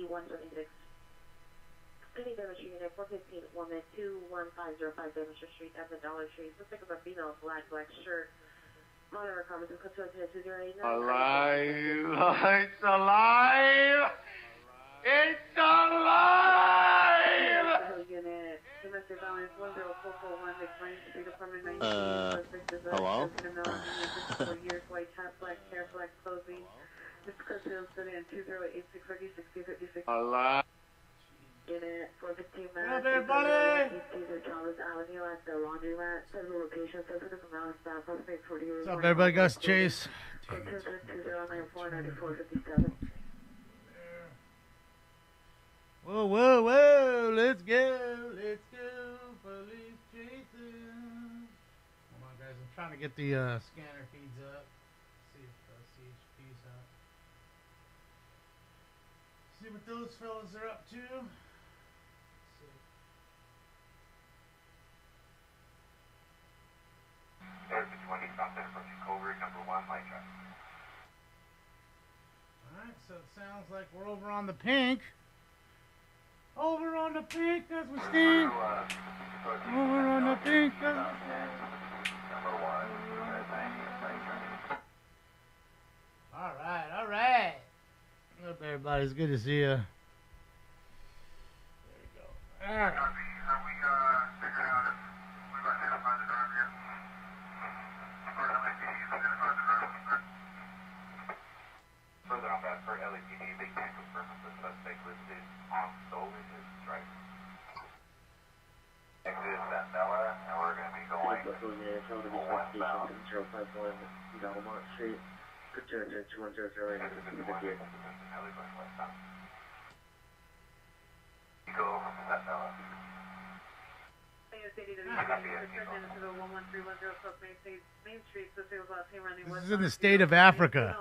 176. Any damage unit 415 woman 21505 Damage Street at the Dollar Tree. Suspect of a female, black shirt. Monitor comments and cuts to 2089. Alive! It's alive! It's alive! Unit domestic violence 10441 McBrain Street Apartment 19. Hello? 4 years, white hat, black hair, black clothing. Mr. Cusfield stood in 2086 56. Alive! Unit 415 What up, everybody? What's up, everybody? Gus Chase. Whoa, whoa, whoa. Let's go. Let's go. Police chasing. Hold on, guys. I'm trying to get the scanner feeds up. See if CHP's up. See what those fellas are up to. There's a 20 something approaching Covert number 1 light truck. Alright, so it sounds like we're over on the pink. Over on the pink as we stand. Over on the pink as we stand. Number 1, 90 Alright, alright. What's up, everybody? It's good to see you. There we go. Alright. Have we figured out if we've identified the driver yet? Further on that, for LAPD, they can't confirm if the suspect listed on stolen his driver. Exit Santella, and we're going to be going westbound. Belmont Street. Return to 210 Go from Santella. This is in the state of Africa.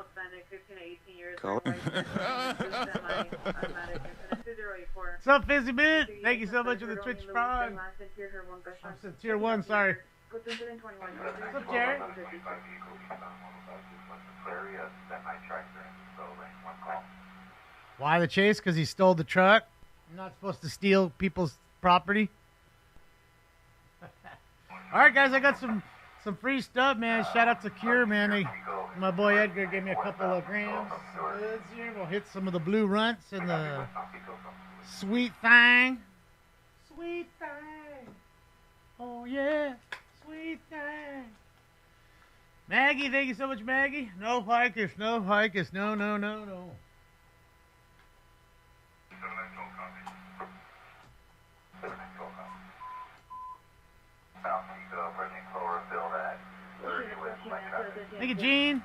What's up, Fizzy Bit? Thank you so much for the Twitch Prime. I'm still tier 1, sorry. What's up, Jerry? Why the chase? Because he stole the truck? You're not supposed to steal people's property. All right, guys, I got some free stuff, man. Shout out to Cure, man. My boy Edgar gave me a couple of grams of goods here. We'll hit some of the blue runts and the sweet thing. Sweet thing. Oh, yeah. Sweet thing. Maggie, thank you so much, Maggie. No hikers, no hikers. No, no, no, no. Thank you, Gene.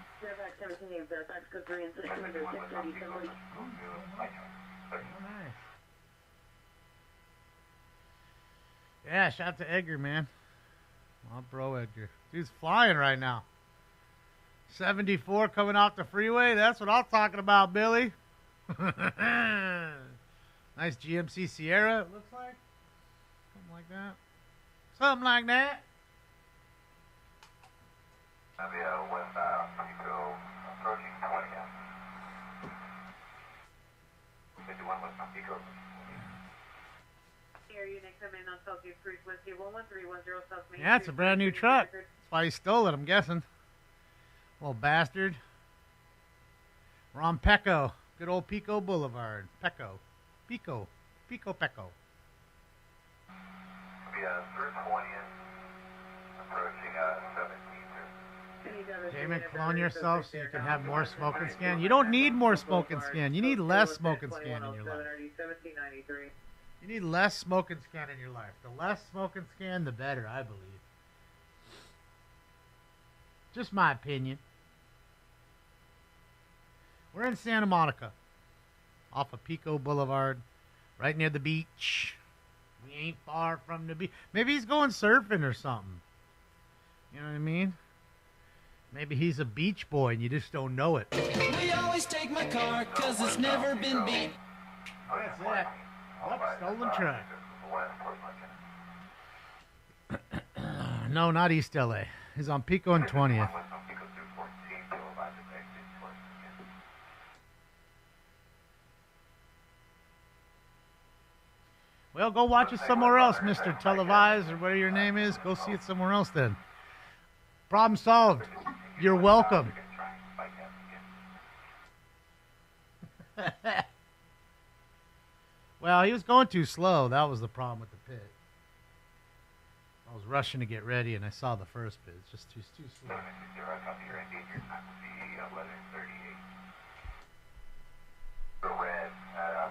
Yeah, shout out to Edgar, man. Oh, bro, Edgar. Dude's flying right now. 74 coming off the freeway. That's what I'm talking about, Billy. Nice GMC Sierra, it looks like. Something like that. Something like that. Westbound, Pico, approaching 20th. 51 westbound Pico. Yeah, it's a brand new truck. That's why he stole it, I'm guessing. Little bastard. We're on Pecco. Good old Pico Boulevard. Pecco. Pico. Pico Pecco. Yeah, through 20th. Approaching 17th. Jamin, clone yourself so you can have more smoke and scan. You don't need more smoke and scan. You need less smoke and scan in your life. You need less smoke and scan in your life. The less smoke and scan, the better, I believe. Just my opinion. We're in Santa Monica, off of Pico Boulevard, right near the beach. We ain't far from the beach. Maybe he's going surfing or something. You know what I mean? Maybe he's a beach boy and you just don't know it. We always take my car because it's never been beat. That's it. Yep, stolen truck. No, not East LA. He's on Pico and 20th. Well, go watch it somewhere else, Mr. Televise, or whatever your name is. Go see it somewhere else then. Problem solved. You're welcome. Well, he was going too slow. That was the problem with the pit. I was rushing to get ready, and I saw the first pit. It's just too slow. Red,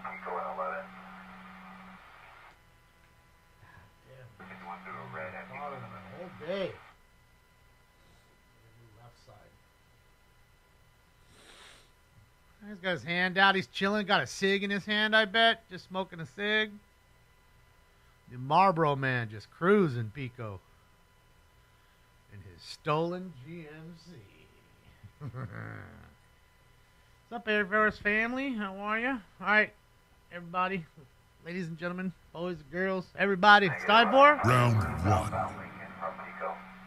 Pico and 11. Damn. If you want to do a red at Pico and 11. Whole day. Left side. He's got his hand out. He's chilling. Got a cig in his hand, I bet. Just smoking a cig. The Marlboro man just cruising Pico. In his stolen GMC. What's up, Air Force family? How are you? All right, everybody. Ladies and gentlemen, boys and girls, everybody. It's time for... Round 1.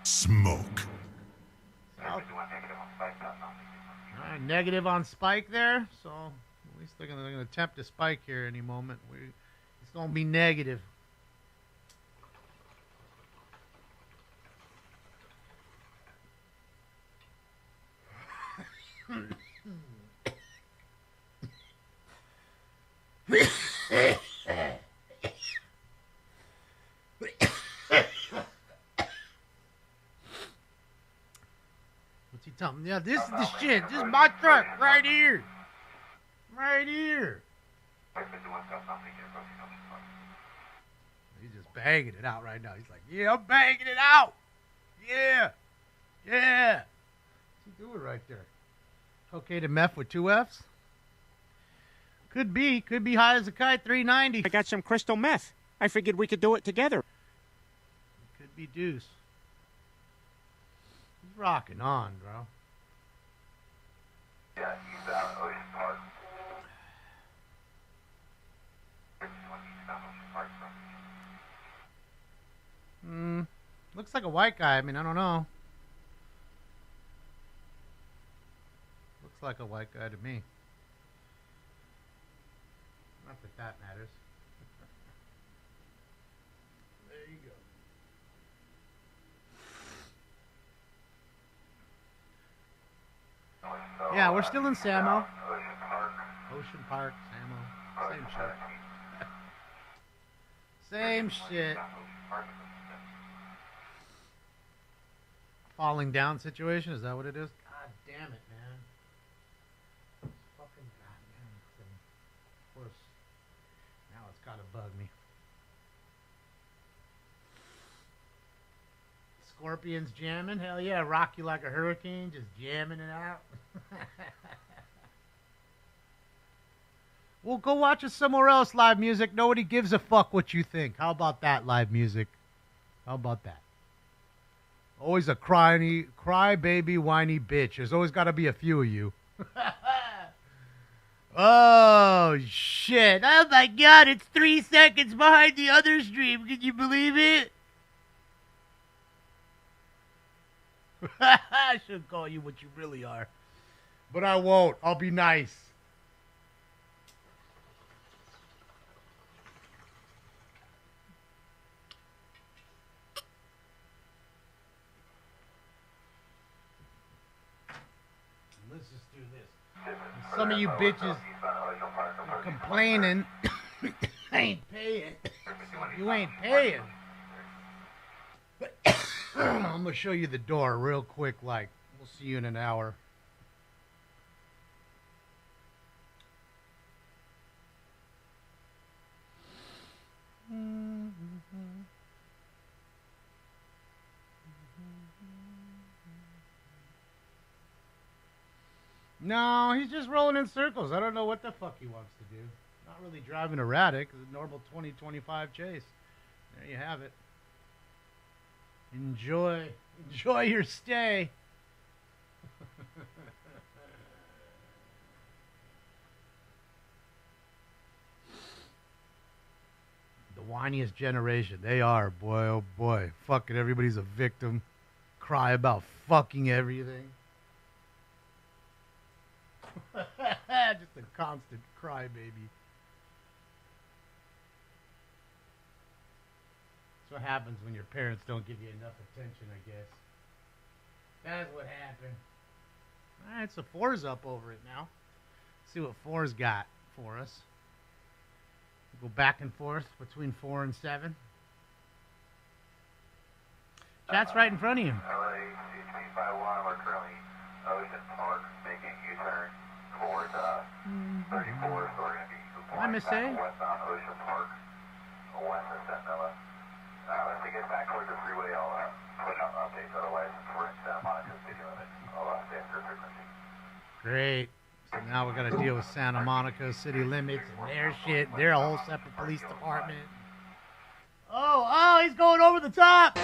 Smoke. All right, negative on Spike there. So at least they're going to attempt to spike here any moment. It's going to be negative. What's he telling me? Yeah, this is the shit. This is my truck right here. Right here. He's just banging it out right now. He's like, yeah, I'm banging it out. Yeah. Yeah. What's he doing right there? Okay to meth with 2 Fs? Could be high as a kite, 390. I got some crystal meth. I figured we could do it together. Could be deuce. He's rocking on, bro. Yeah, he's out at Ocean Park. Looks like a white guy. I mean, I don't know. Looks like a white guy to me. Not that matters. There you go. Yeah, we're still in Samo. Ocean Park, Samo. Same shit. Same shit. Falling down situation? Is that what it is? God damn it, man. Fucking goddamn thing. Of course. Now it's gotta bug me. Scorpions jamming? Hell yeah. Rock you like a hurricane, just jamming it out. Well, go watch it somewhere else, live music. Nobody gives a fuck what you think. How about that, live music? How about that? Always a cry baby, whiny bitch. There's always got to be a few of you. Oh, shit. Oh, my God. It's 3 seconds behind the other stream. Can you believe it? I should call you what you really are. But I won't. I'll be nice. Let's just do this. Some of you bitches are complaining. I ain't paying. You ain't paying. I'm going to show you the door real quick, like, we'll see you in an hour. No, he's just rolling in circles. I don't know what the fuck he wants to do. Not really driving erratic. It's a normal 20-25 chase. There you have it. Enjoy your stay. The whiniest generation. They are, boy, oh boy. Fucking everybody's a victim. Cry about fucking everything. Just a constant crybaby. what happens when your parents don't give you enough attention, I guess. That's what happened. Alright, so 4's up over it now. Let's see what 4's got for us. We'll go back and forth between 4 and 7. Chat's right in front of you. LA CHP 51, we're currently Ocean Park making U-turn towards 34, so we're going to be Hi, Miss A. westbound Ocean Park, west of Centinela. Once we get back towards the freeway, I'll put out updates, otherwise we're in Santa Monica city limits. I'll stay after frequency. Great. So now we got to deal with Santa Monica city limits and their shit. They're a whole separate police department. Oh, he's going over the top.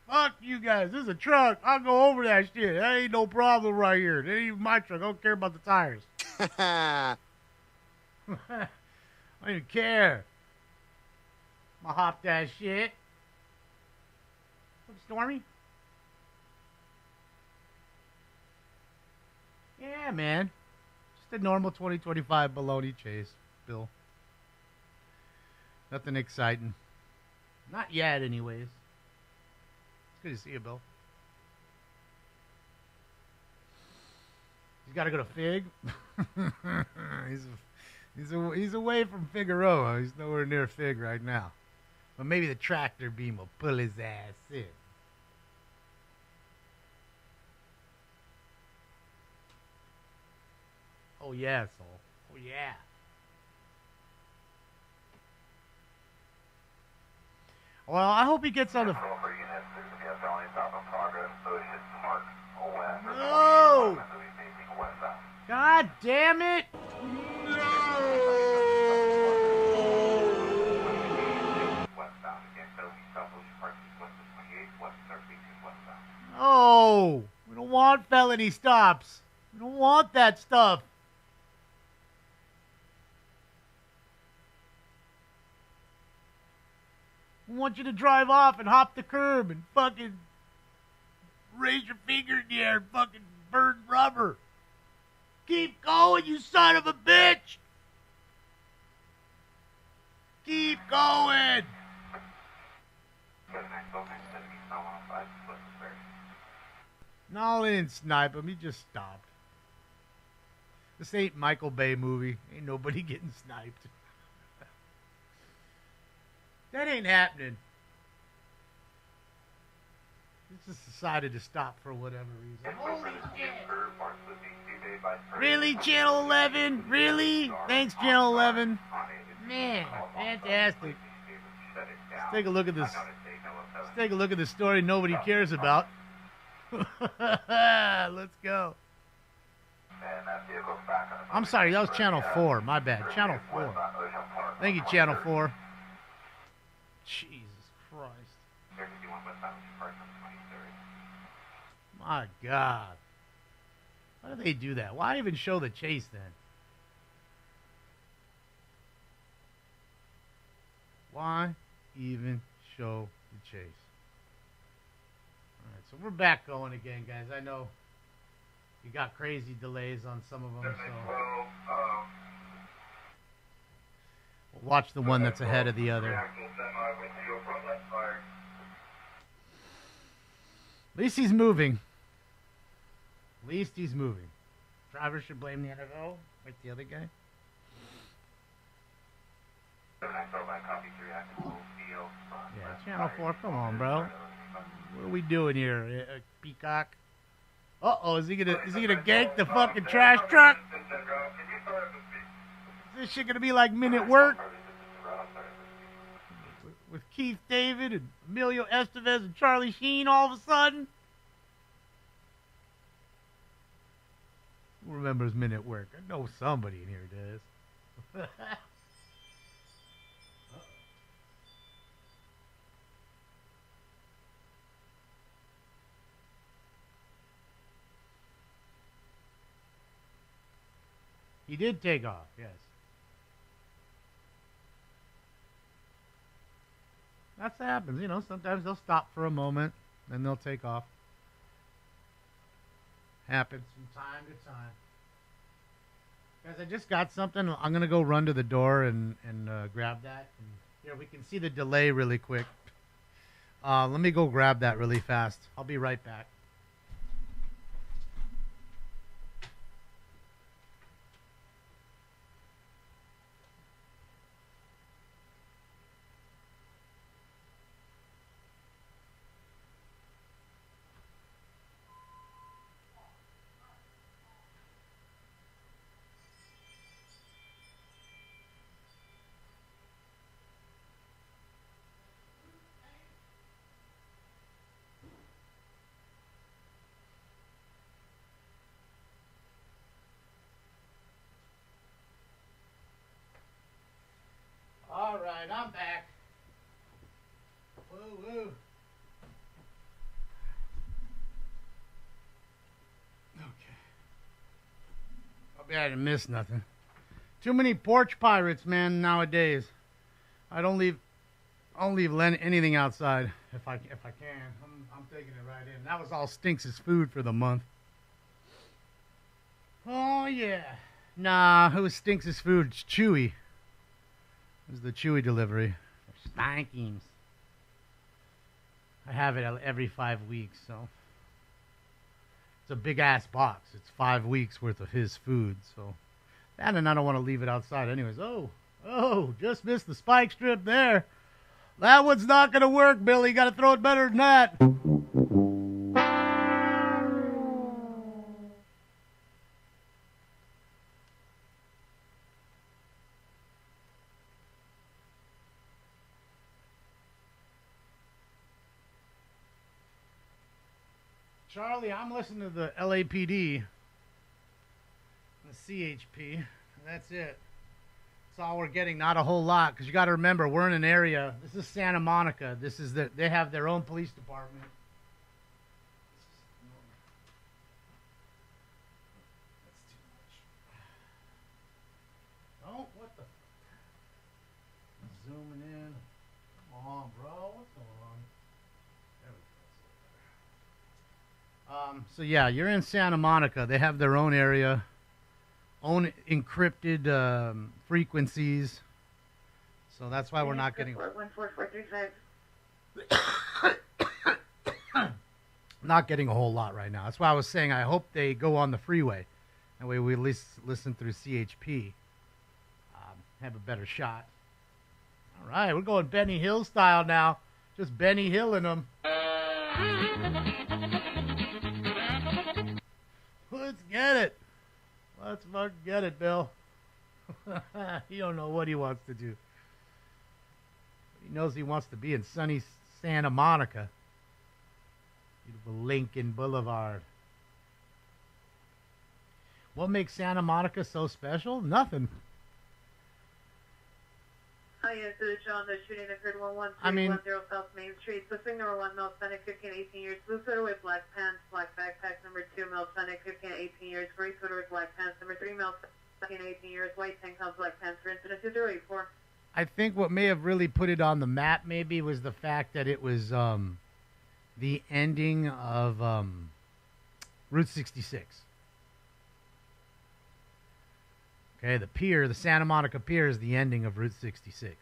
Fuck you guys. This is a truck. I'll go over that shit. That ain't no problem right here. That ain't even my truck. I don't care about the tires. I don't even care. I'm gonna hop that shit. What's Stormy? Yeah, man. Just a normal 2025 baloney chase, Bill. Nothing exciting. Not yet, anyways. It's good to see you, Bill. He's got to go to Fig. he's away from Figueroa. He's nowhere near Fig right now. But maybe the tractor beam will pull his ass in. Oh, yeah, soul. Oh, yeah. Well, I hope he gets on the... No! God damn it! No! We don't want felony stops. We don't want that stuff. We want you to drive off and hop the curb and fucking raise your finger in the air and fucking burn rubber. Keep going, you son of a bitch! Keep going! No, they didn't snipe him. He just stopped. This ain't Michael Bay movie. Ain't nobody getting sniped. That ain't happening. He just decided to stop for whatever reason. Holy shit! Really, Channel 11? Really? Thanks, Channel 11. Man, fantastic. Let's take a look at this. Let's take a look at the story nobody cares about. Let's go. I'm sorry, that was Channel 4. My bad. Channel 4. Thank you, Channel 4. Jesus Christ. My God. Why do they do that? Why even show the chase then? Why even show the chase? Alright, so we're back going again, guys. I know you got crazy delays on some of them, so we'll watch the one that's ahead of the other. At least he's moving. At least he's moving. Driver should blame the NFL, like the other guy. Yeah, Channel 4, come on, bro. What are we doing here, Peacock? Uh-oh, is he gonna gank the fucking trash truck? Is this shit gonna be like Men at Work? With Keith David and Emilio Estevez and Charlie Sheen all of a sudden? Who remembers Men at Work? I know somebody in here does. He did take off, yes. That's what happens, you know. Sometimes they'll stop for a moment, then they'll take off. Happens from time to time. Guys, I just got something. I'm going to go run to the door and grab that. And Here, we can see the delay really quick. Let me go grab that really fast. I'll be right back. All right, I'm back. Woo woo. Okay. Hope I didn't miss nothing. Too many porch pirates, man, nowadays. I don't leave anything outside if I can. I'm taking it right in. That was all Stinks' food for the month. Oh yeah. Nah, it was Stinks' food. It's Chewy. It was the Chewy delivery. Spankings. I have it every 5 weeks, so it's a big ass box. It's 5 weeks worth of his food, so that, and I don't want to leave it outside anyways. Oh, just missed the spike strip there. That one's not gonna work, Billy. You gotta throw it better than that. Charlie, I'm listening to the LAPD, the CHP. That's it. That's all we're getting. Not a whole lot, because you got to remember, we're in an area. This is Santa Monica. This is they have their own police department. That's too much. Oh, what the? Zooming in. Come on, bro. What's going on? There we go. So yeah, you're in Santa Monica. They have their own area, own encrypted frequencies. So that's why we're not getting. 14435. Not getting a whole lot right now. That's why I was saying I hope they go on the freeway. That way we at least listen through CHP. Have a better shot. All right, we're going Benny Hill style now. Just Benny Hilling them. Let's get it. Let's fucking get it, Bill. He don't know what he wants to do. He knows he wants to be in sunny Santa Monica. Beautiful Lincoln Boulevard. What makes Santa Monica so special? Nothing. Hi, yes, this is John. The shooting occurred 11310 South Main Street. Suspect number 1, male, Hispanic, 15, 18 years. Blue sweater with black pants, black backpack. Number 2, male, Hispanic, 15, 18 years. Gray sweater with black pants. Number 3, male, 15, 18 years. White tank top, black pants. For incident 2084. I think what may have really put it on the map maybe was the fact that it was the ending of Route 66. Okay, the pier, the Santa Monica Pier is the ending of Route 66.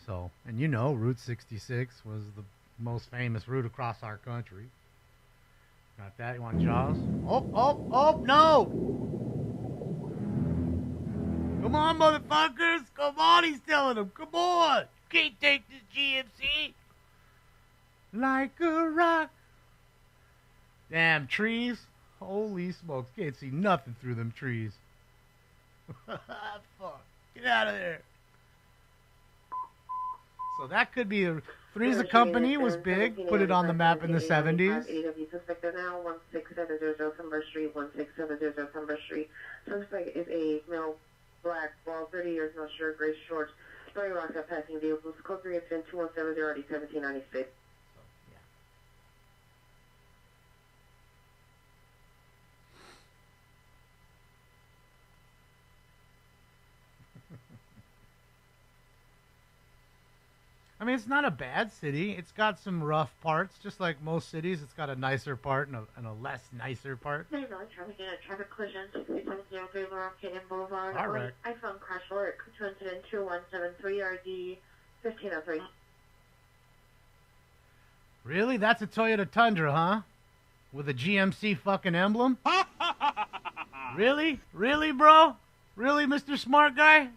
So, and you know, Route 66 was the most famous route across our country. Got that? You want Jaws? Oh, no! Come on, motherfuckers! Come on, he's telling them. Come on! Can't take this GMC. Like a rock. Damn trees. Holy smokes. Can't see nothing through them trees. Fuck. Get out of there. So that could be Three's a Company was big. Put it on the map in the 70s. Suspect now 16700 Summer Street, 16700 Summer Street. Suspect is a male, black, bald, 30 years, no shirt, gray shorts. Story rocks at passing vehicles. Code 3 has been 2170 RD 1796. I mean, it's not a bad city. It's got some rough parts, just like most cities. It's got a nicer part and a less nicer part. There you go. Traffic collision, 6703 Laurel Canyon Boulevard. All right. iPhone crash alert, 202-173 RD 1503. Really? That's a Toyota Tundra, huh? With a GMC fucking emblem? Really? Really, bro? Really, Mr. Smart Guy?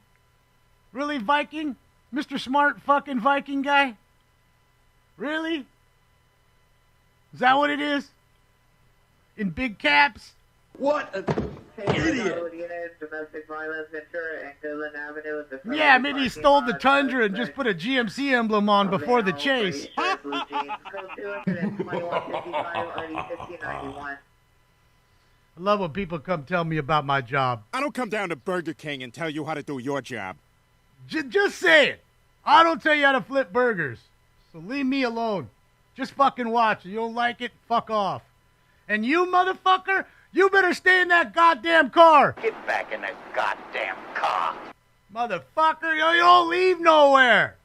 Really, Viking? Mr. Smart fucking Viking Guy? Really? Is that what it is? In big caps? What a idiot! Domestic violence, Ventura and Dillon Avenue. Yeah, maybe he stole the Tundra and just put a GMC emblem on before the chase. Blue jeans. Code 22155, RD 1591. I love when people come tell me about my job. I don't come down to Burger King and tell you how to do your job. Just say it. I don't tell you how to flip burgers. So leave me alone. Just fucking watch. If you don't like it, fuck off. And you, motherfucker, you better stay in that goddamn car. Get back in that goddamn car. Motherfucker, you don't leave nowhere.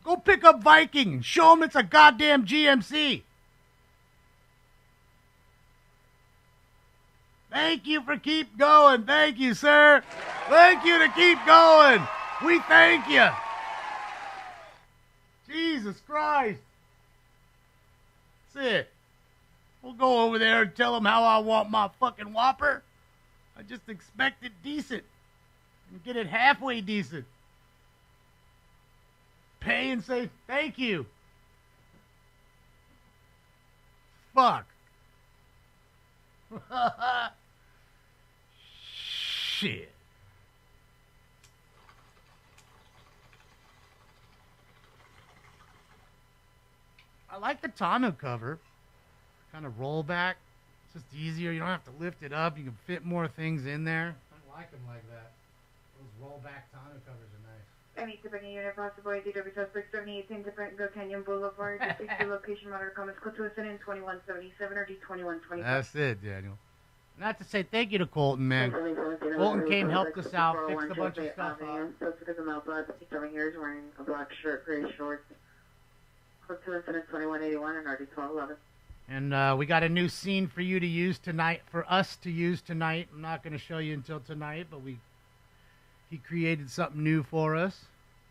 Go pick up Viking and show him it's a goddamn GMC. Thank you for keep going. Thank you, sir. Thank you to keep going. We thank you. Jesus Christ. That's it. We'll go over there and tell them how I want my fucking Whopper. I just expect it decent. And get it halfway decent. Pay and say thank you. Fuck. Shit. I like the tonneau cover. Kind of roll back. It's just easier. You don't have to lift it up. You can fit more things in there. I like them like that. Those roll back tonneau covers are nice. Any tipping unit possible DW suspect 78 different Go Canyon Boulevard. The location monitor comments code to us in 2177 or D2125. That's it, Daniel. Not to say thank you to Colton, man. Colton came, helped us out, fixed a bunch of stuff up. That's because I'm outside. He's over here is wearing a black shirt, gray shorts. Code to us in 2181 and RD1211. And we got a new scene for you to use tonight, for us to use tonight. I'm not going to show you until tonight, but he created something new for us.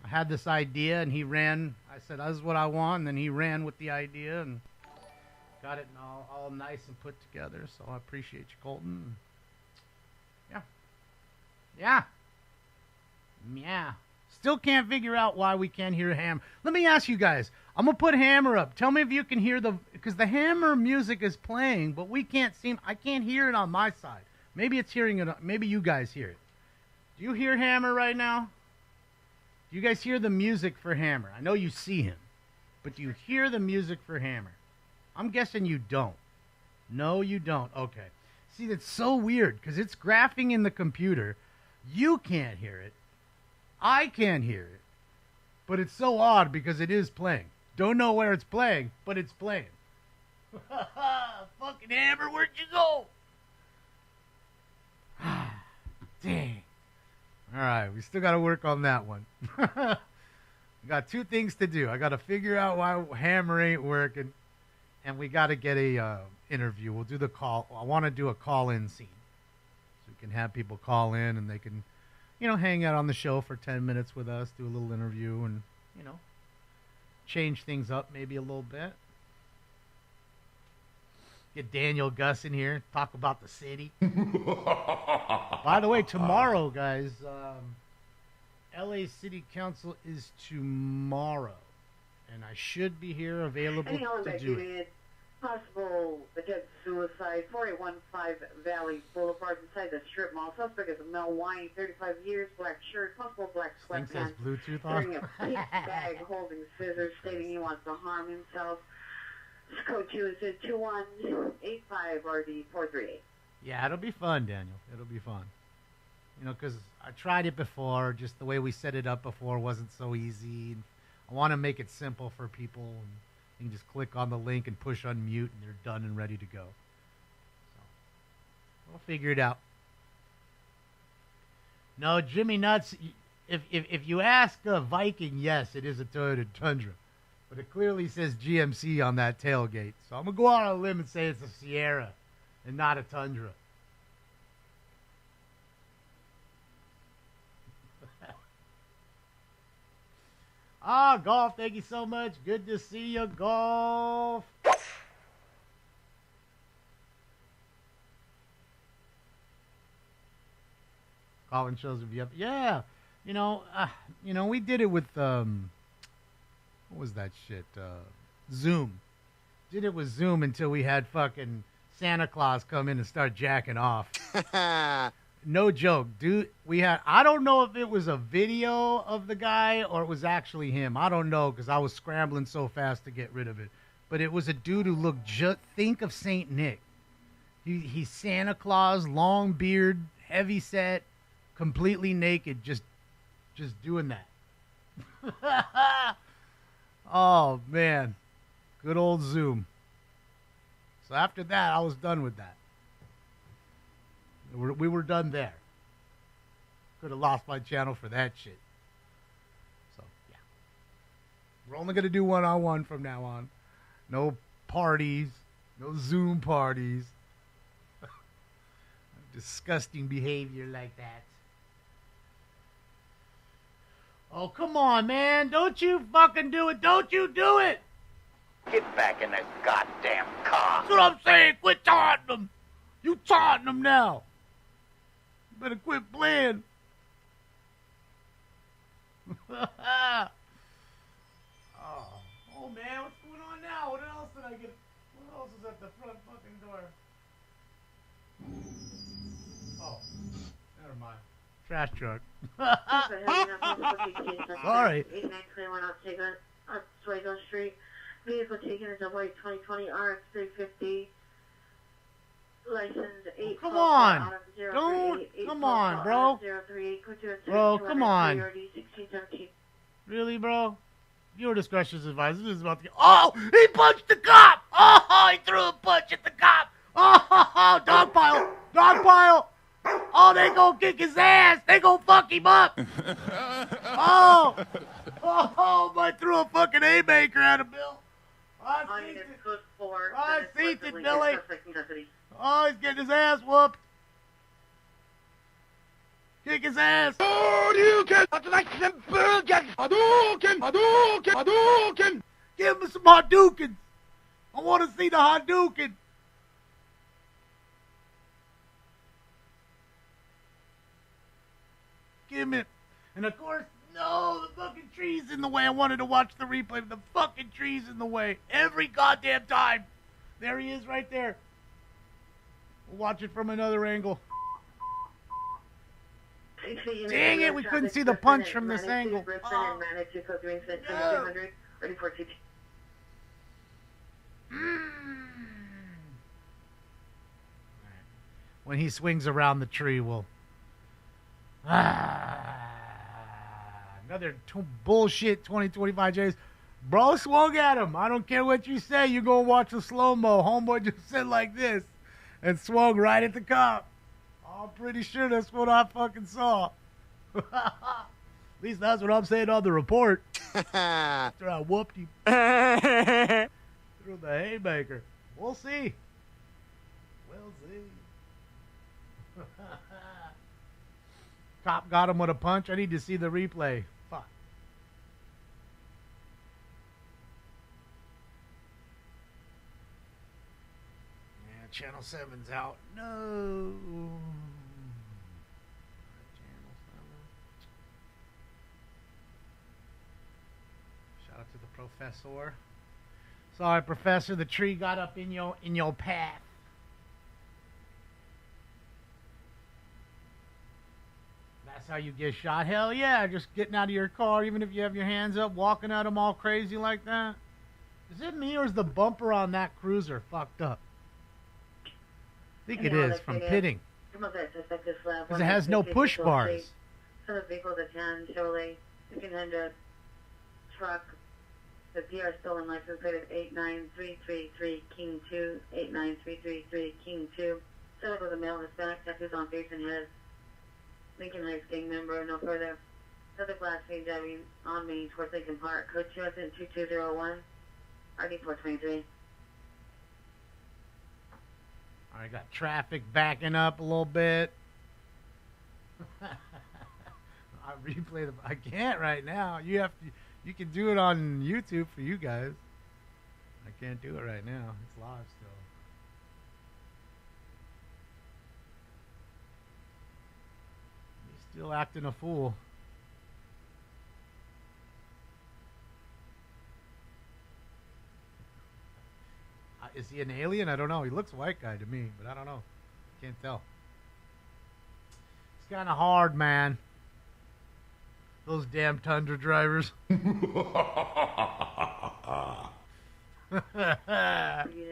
I had this idea, and he ran. I said, this is what I want, and then he ran with the idea and got it all nice and put together. So I appreciate you, Colton. Yeah. Yeah. Yeah. Still can't figure out why we can't hear Hammer. Let me ask you guys. I'm going to put Hammer up. Tell me if you can hear because the Hammer music is playing, but I can't hear it on my side. Maybe it's hearing it. Maybe you guys hear it. Do you hear Hammer right now? Do you guys hear the music for Hammer? I know you see him, but do you hear the music for Hammer? I'm guessing you don't. No, you don't. Okay. See, that's so weird because it's graphing in the computer. You can't hear it. I can't hear it. But it's so odd because it is playing. Don't know where it's playing, but it's playing. Fucking Hammer, where'd you go? Dang. All right, we still got to work on that one. We got two things to do. I got to figure out why Hammer ain't working, and we got to get a interview. We'll do the call. I want to do a call-in scene, so we can have people call in and they can, hang out on the show for 10 minutes with us, do a little interview, and change things up maybe a little bit. Get Daniel Gus in here, talk about the city. By the way, tomorrow, guys, LA City Council is tomorrow, and I should be here available to do it. Possible against suicide, 4815 Valley Boulevard inside the strip mall. Suspect is a male white, 35 years, black shirt, possible black Thing says sweatpants, Bluetooth carrying on. a pink bag, holding scissors, stating he wants to harm himself. Code 2 is 2185 RD 438. Yeah, it'll be fun, Daniel. It'll be fun. Because I tried it before. Just the way we set it up before wasn't so easy. I want to make it simple for people. And you can just click on the link and push unmute, and they're done and ready to go. So we'll figure it out. No, Jimmy Nuts. If you ask a Viking, yes, it is a Toyota Tundra. But it clearly says GMC on that tailgate. So I'm going to go out on a limb and say it's a Sierra and not a Tundra. Ah, Golf, thank you so much. Good to see you, Golf. Colin shows if you up. Yeah. We did it with what was that shit? Zoom. Did it with Zoom until we had fucking Santa Claus come in and start jacking off. No joke, dude. I don't know if it was a video of the guy or it was actually him. I don't know because I was scrambling so fast to get rid of it. But it was a dude who looked think of Saint Nick. He's Santa Claus, long beard, heavy set, completely naked, just doing that. Oh man, good old Zoom. So after that, I was done with that. We were done there. Could have lost my channel for that shit. So, yeah. We're only going to do one-on-one from now on. No parties. No Zoom parties. Disgusting behavior like that. Oh, come on, man. Don't you fucking do it. Don't you do it. Get back in that goddamn car. That's what I'm saying. Quit taunting them. You taunting them now. You better quit playing. Oh, man. What's going on now? What else did I get? What else is at the front fucking door? Oh, never mind. Trash truck. Sorry. 8921 Oswego Street. Vehicle taken is a white 2020 RX350. License 8. Come on. Come on, bro. Bro, come on. Really, bro? Your discretion is advised. This is about to get... Oh! He punched the cop! Oh! He threw a punch at the cop! Oh! Dog pile! Dog pile! Oh, they gonna kick his ass! They gonna fuck him up! Oh! Oh! I threw a fucking haymaker at him, Bill! I see it, Billy! Oh, he's getting his ass whooped! Kick his ass! Hadouken! Hadouken! Give him some Hadoukens! I want to see the Hadouken! Give him it. And of course, no, the fucking tree's in the way. I wanted to watch the replay, but the fucking tree's in the way. Every goddamn time. There he is right there. We'll watch it from another angle. Dang it, we couldn't see the punch from this angle. Oh. When he swings around the tree, we'll... Another bullshit 2025 J's. Bro swung at him. I don't care what you say. You go watch the slow-mo. Homeboy just said like this and swung right at the cop. I'm pretty sure that's what I fucking saw. At least that's what I'm saying on the report. After I whooped him. Through the haymaker. We'll see. We'll see. Cop got him with a punch. I need to see the replay. Fuck. Yeah, Channel 7's out. No. Channel 7. Shout out to the professor. Sorry, Professor. The tree got up in your path. That's how you get shot? Hell yeah, just getting out of your car, even if you have your hands up, walking at them all crazy like that. Is it me or is the bumper on that cruiser fucked up? I think it is, from pitting. Because it has no push bars. Some of the vehicles at 10, Chevrolet, 1500 truck, the PR stolen license plate of 89333 King 2, 89333 King 2. Set up with a male Hispanic, tattoos on face and head. Lincoln Heights gang member, no further. Other glass scene driving on me towards Lincoln Park. Code 2201, RD423. I got traffic backing up a little bit. I replay the. I can't right now. You You can do it on YouTube for you guys. I can't do it right now. It's live still. He's still acting a fool. Is he an alien? I don't know. He looks white guy to me, but I don't know. Can't tell. It's kind of hard, man. Those damn Tundra drivers. Unit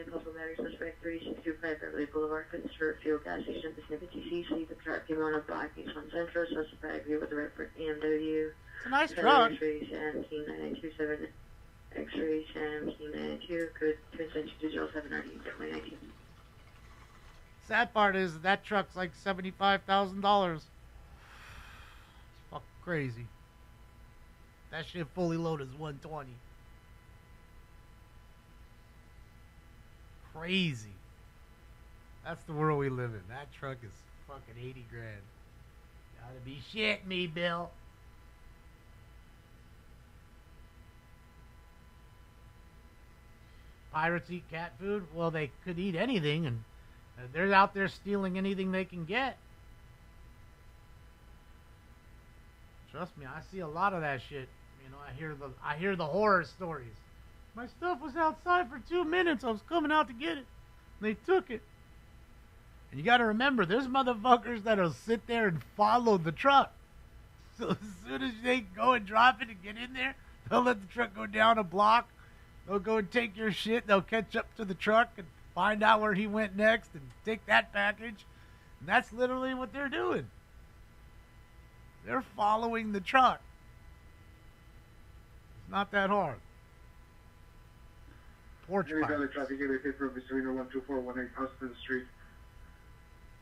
Postal Matter Suspect 3625 Beverly Boulevard, Consider Fuel Gas Station, Pacific TC, see the truck, P1 of Black, East 1 Central, Suspect View with the reference EMW. It's a nice truck. X-ray 17927, X-ray 17992, code 2720719, Sad part is that truck's like $75,000. It's fucking crazy. That shit fully loaded is 120. Crazy. That's the world we live in. That truck is fucking 80 grand. Gotta be shitting me, Bill. Pirates eat cat food? Well, they could eat anything, and they're out there stealing anything they can get. Trust me, I see a lot of that shit. You know, I hear the horror stories. My stuff was outside for 2 minutes. I was coming out to get it. They took it. And you got to remember, there's motherfuckers that'll sit there and follow the truck. So as soon as they go and drop it and get in there, they'll let the truck go down a block. They'll go and take your shit. They'll catch up to the truck and find out where he went next and take that package. And that's literally what they're doing. They're following the truck. It's not that hard. Porch pirates. Traffic area from between 12418 Huston Street.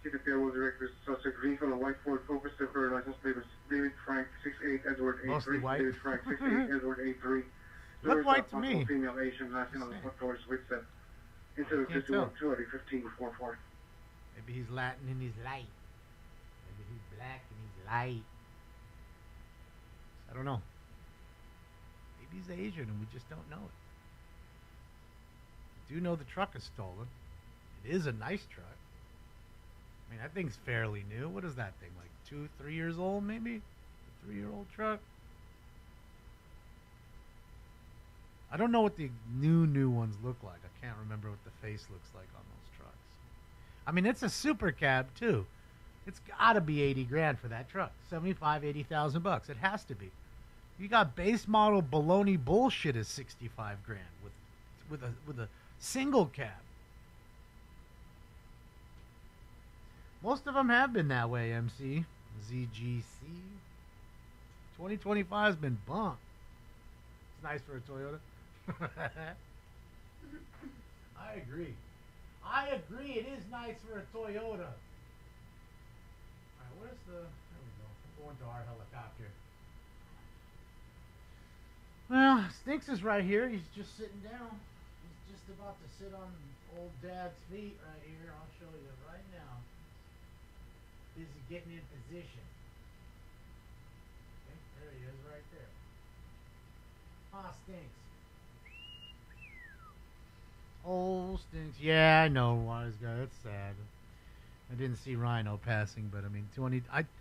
See the payroll director, suspect vehicle, a white Ford Focus, temporary license plate was David Frank 68 Edward Mostly 83. white. David Frank 68 Edward 83. Look white to me. Female Asian, last name on the front door, switch set. Instead of 51-215-44. Maybe he's Latin and he's light. Maybe he's black and he's light. I don't know. Maybe he's Asian and we just don't know it. I do know the truck is stolen. It is a nice truck. I mean, that thing's fairly new. What is that thing, like 2-3 years old maybe? A 3-year-old truck? I don't know what the new ones look like. I can't remember what the face looks like on those trucks. I mean, it's a super cab too. It's got to be 80 grand for that truck. 75, 80,000 bucks. It has to be. You got base model baloney bullshit is 65 grand with a single cab. Most of them have been that way, MC. ZGC. 2025 has been bumped. It's nice for a Toyota. I agree. It is nice for a Toyota. Alright, where's the... There we go. We're going to our helicopter. Well, Stinks is right here. He's just sitting down. He's just about to sit on old Dad's feet right here. I'll show you right now. Busy getting in position. Okay, there he is right there. Stinks. Oh, Stinks. Yeah, I know, wise guy. That's sad. I didn't see Rhino passing, but I mean,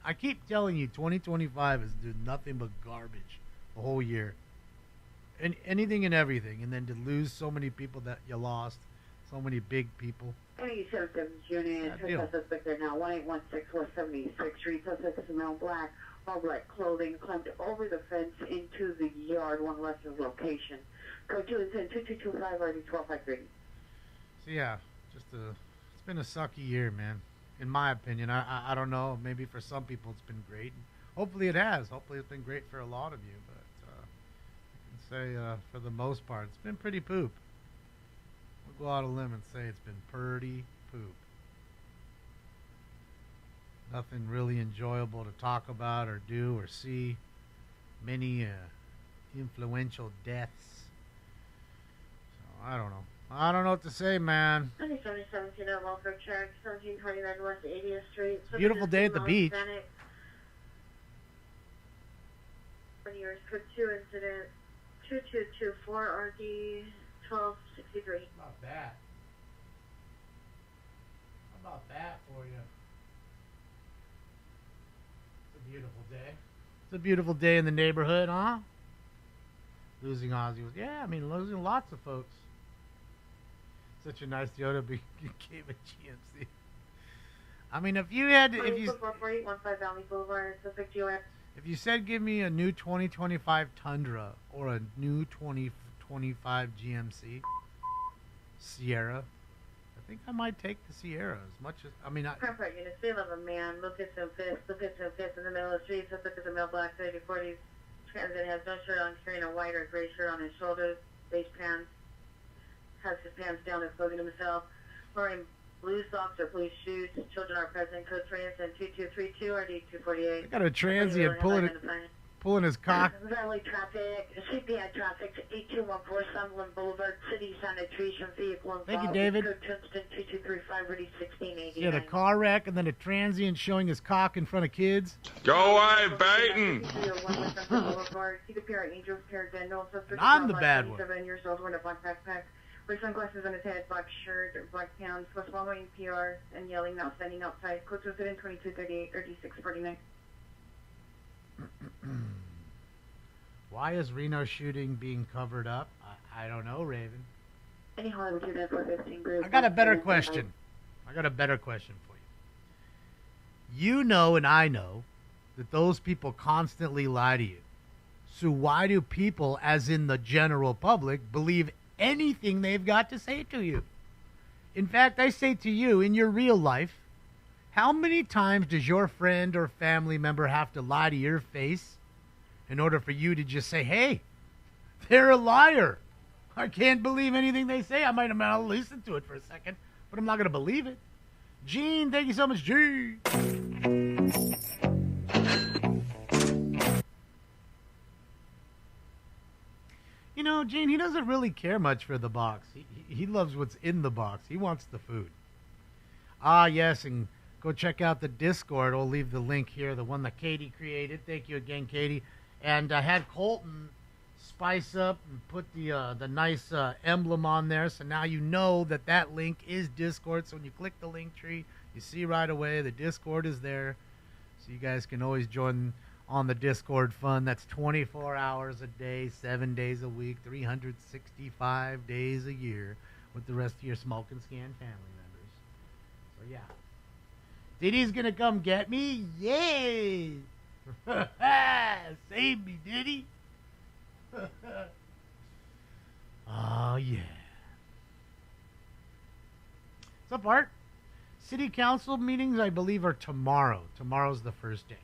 I keep telling you, 2025 is doing nothing but garbage the whole year. And anything and everything, and then to lose so many people that you lost, so many big people. 27 Junior, suspect there now, 1816 West 76th Street, suspect is male black, all black clothing, climbed over the fence into the yard, one less of location. Code 210-2225, already 1253. So yeah, it's been a sucky year, man. In my opinion, I don't know, maybe for some people it's been great. Hopefully it has. Hopefully it's been great for a lot of you, but I can say for the most part, it's been pretty poop. We'll go out on a limb and say it's been pretty poop. Nothing really enjoyable to talk about or do or see. Many influential deaths. So I don't know. I don't know what to say, man. 17 Welfare Track, 1729 West 80th Street. Beautiful day at the beach. 20 years, code 2 incident. 2224 RD 1263. How about that? How about that for you? It's a beautiful day. It's a beautiful day in the neighborhood, huh? Losing Ozzy was, yeah, I mean, losing lots of folks. Such a nice deal to be gave a GMC. I mean, if you had, if you said give me a new 2025 Tundra or a new 2025 GMC Sierra, I think I might take the Sierra as much as, I mean, Comfort units, feel of a man, look at some fists in the middle of the street, look at the male black 3040s, transit has no shirt on, carrying a white or gray shirt on his shoulders, beige pants, has his pants down and clothing himself, wearing blue socks or blue shoes. Children are present. Code transient 2232 RD 248. I got a transient pulling his cock. Valley traffic, CPI traffic, 8214 Sunderland Boulevard, City Sanitation Vehicle. Thank you, David. Code transient 2235 RD 1689. He had a car wreck and then a transient showing his cock in front of kids. Go away, Baton! I'm the bad one. 7 years old, wearing a black backpack. With sunglasses on his head, black shirt, black pants, was following PR and yelling, not standing outside. Code was in 2238 or D649. Why is Reno shooting being covered up? I don't know, Raven. Any Hollywood 415 group. I got a better question. I got a better question for you. You know and I know that those people constantly lie to you. So why do people, as in the general public, believe anything they've got to say to you? In fact, I say to you, in your real life, how many times does your friend or family member have to lie to your face in order for you to just say, hey, they're a liar. I can't believe anything they say. I might have listened to it for a second, but I'm not going to believe it. Gene, thank you so much, Gene. You know, Gene, he doesn't really care much for the box. He loves what's in the box. He wants the food. Ah, yes, and go check out the Discord. I'll leave the link here, the one that Katie created. Thank you again, Katie. And I had Colton spice up and put the nice emblem on there, so now you know that that link is Discord. So when you click the link tree, you see right away the Discord is there. So you guys can always join on the Discord fun. That's 24 hours a day, 7 days a week, 365 days a year with the rest of your Smoke and Scan family members. So yeah. Diddy's gonna come get me? Yay! Save me, Diddy! Oh yeah. What's up, Art? City Council meetings, I believe, are tomorrow. Tomorrow's the first day.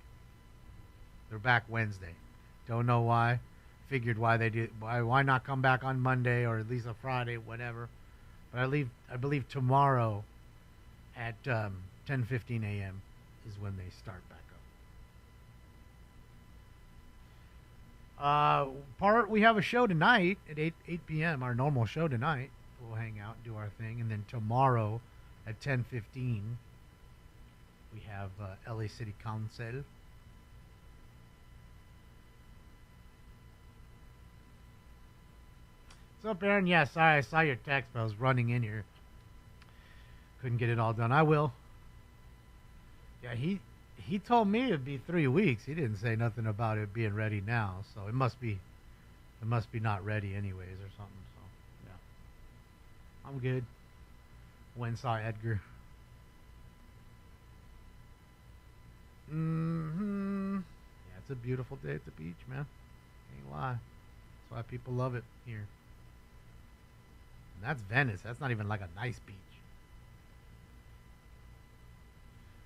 They're back Wednesday. Don't know why. Figured why they did. Why not come back on Monday or at least a Friday, whatever. But I believe tomorrow at 10:15 a.m. is when they start back up. We have a show tonight at 8 p.m. Our normal show tonight. We'll hang out, do our thing, and then tomorrow at 10:15 we have LA City Council. What's up, Aaron? Yeah, sorry, I saw your text, but I was running in here. Couldn't get it all done. I will. Yeah, he told me it'd be 3 weeks. He didn't say nothing about it being ready now, so it must be not ready anyways or something. So yeah, I'm good. When saw Edgar. Yeah, it's a beautiful day at the beach, man. Ain't lie. That's why people love it here. And that's Venice. That's not even like a nice beach.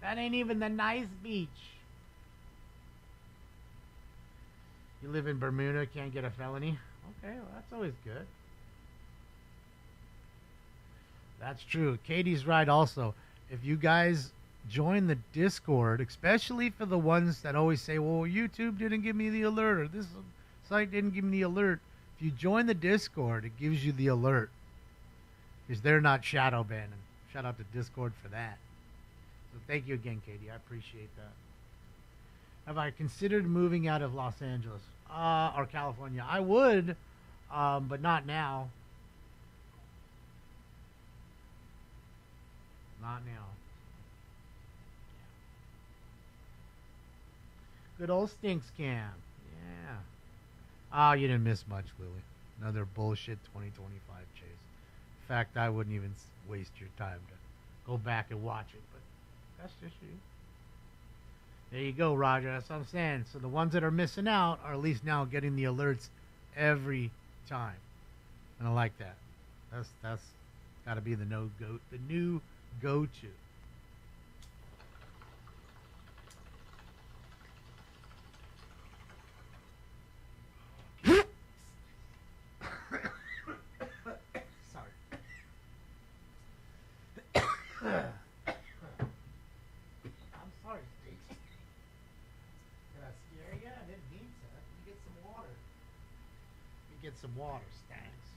That ain't even the nice beach. You live in Bermuda, can't get a felony? Okay, well, that's always good. That's true. Katie's right also. If you guys join the Discord, especially for the ones that always say, well, YouTube didn't give me the alert, or this site didn't give me the alert. If you join the Discord, it gives you the alert. Because they're not shadow banning. Shout out to Discord for that. So thank you again, Katie. I appreciate that. Have I considered moving out of Los Angeles or California? I would, but not now. Not now. Good old Stinks Cam. Yeah. Oh, you didn't miss much, Lily. Another bullshit 2025 chase. In fact, I wouldn't even waste your time to go back and watch it, but that's just you. There you go, Roger. That's what I'm saying. So the ones that are missing out are at least now getting the alerts every time. And I like that. That's got to be the new go-to. Sorry. I'm sorry, Steve. Did I scare you? I didn't mean to. Let me get some water. Let me get some water, Stanks.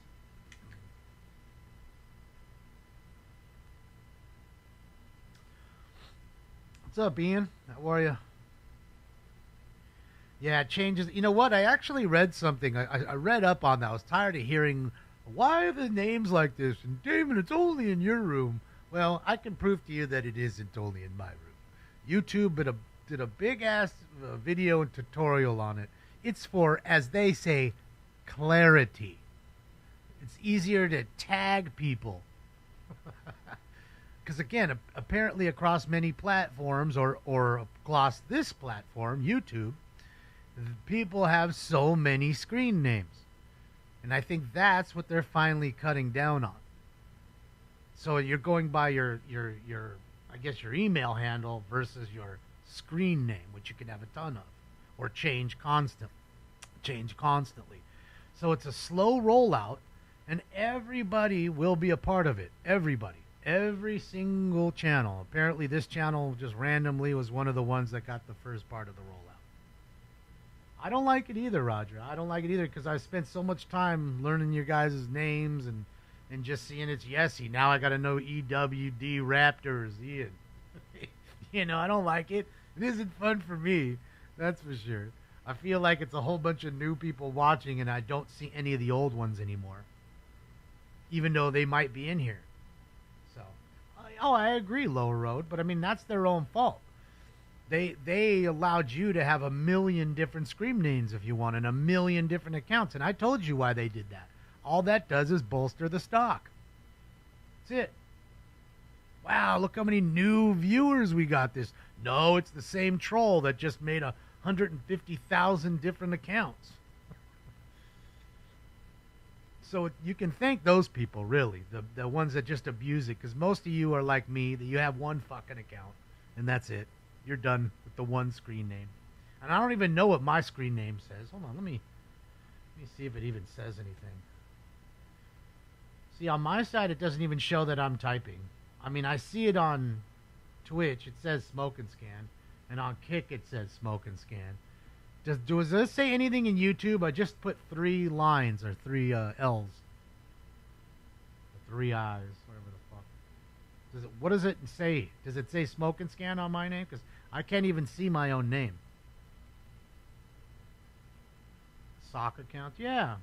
What's up, Ian? How are you? Yeah, it changes. You know what? I actually read something. I read up on that. I was tired of hearing, why are the names like this? And Damon, it's only in your room. Well, I can prove to you that it isn't only in my room. YouTube did a big-ass video and tutorial on it. It's for, as they say, clarity. It's easier to tag people. Because, again, apparently across many platforms, or across this platform, YouTube, people have so many screen names. And I think that's what they're finally cutting down on. So you're going by your I guess your email handle versus your screen name, which you can have a ton of, or change constantly. So it's a slow rollout, and everybody will be a part of it. Everybody. Every single channel. Apparently this channel just randomly was one of the ones that got the first part of the rollout. I don't like it either, Roger. I don't like it either because I spent so much time learning your guys' names and just seeing it's Yessie. Now I got to know EWD Raptors, Ian. You know, I don't like it. It isn't fun for me. That's for sure. I feel like it's a whole bunch of new people watching and I don't see any of the old ones anymore. Even though they might be in here. So, I agree, Lower Road, but I mean, that's their own fault. They allowed you to have a million different screen names if you want and a million different accounts. And I told you why they did that. All that does is bolster the stock. That's it. Wow, look how many new viewers we got this. No, it's the same troll that just made 150,000 different accounts. So you can thank those people, really, the ones that just abuse it, because most of you are like me, that you have one fucking account, and that's it. You're done with the one screen name. And I don't even know what my screen name says. Hold on, let me see if it even says anything. See, on my side, it doesn't even show that I'm typing. I mean, I see it on Twitch. It says Smoke and Scan. And on Kick, it says Smoke and Scan. Does this say anything in YouTube? I just put 3 lines or 3 L's. Or 3 I's, whatever the fuck. What does it say? Does it say Smoke and Scan on my name? Because I can't even see my own name. Sock account? Yeah.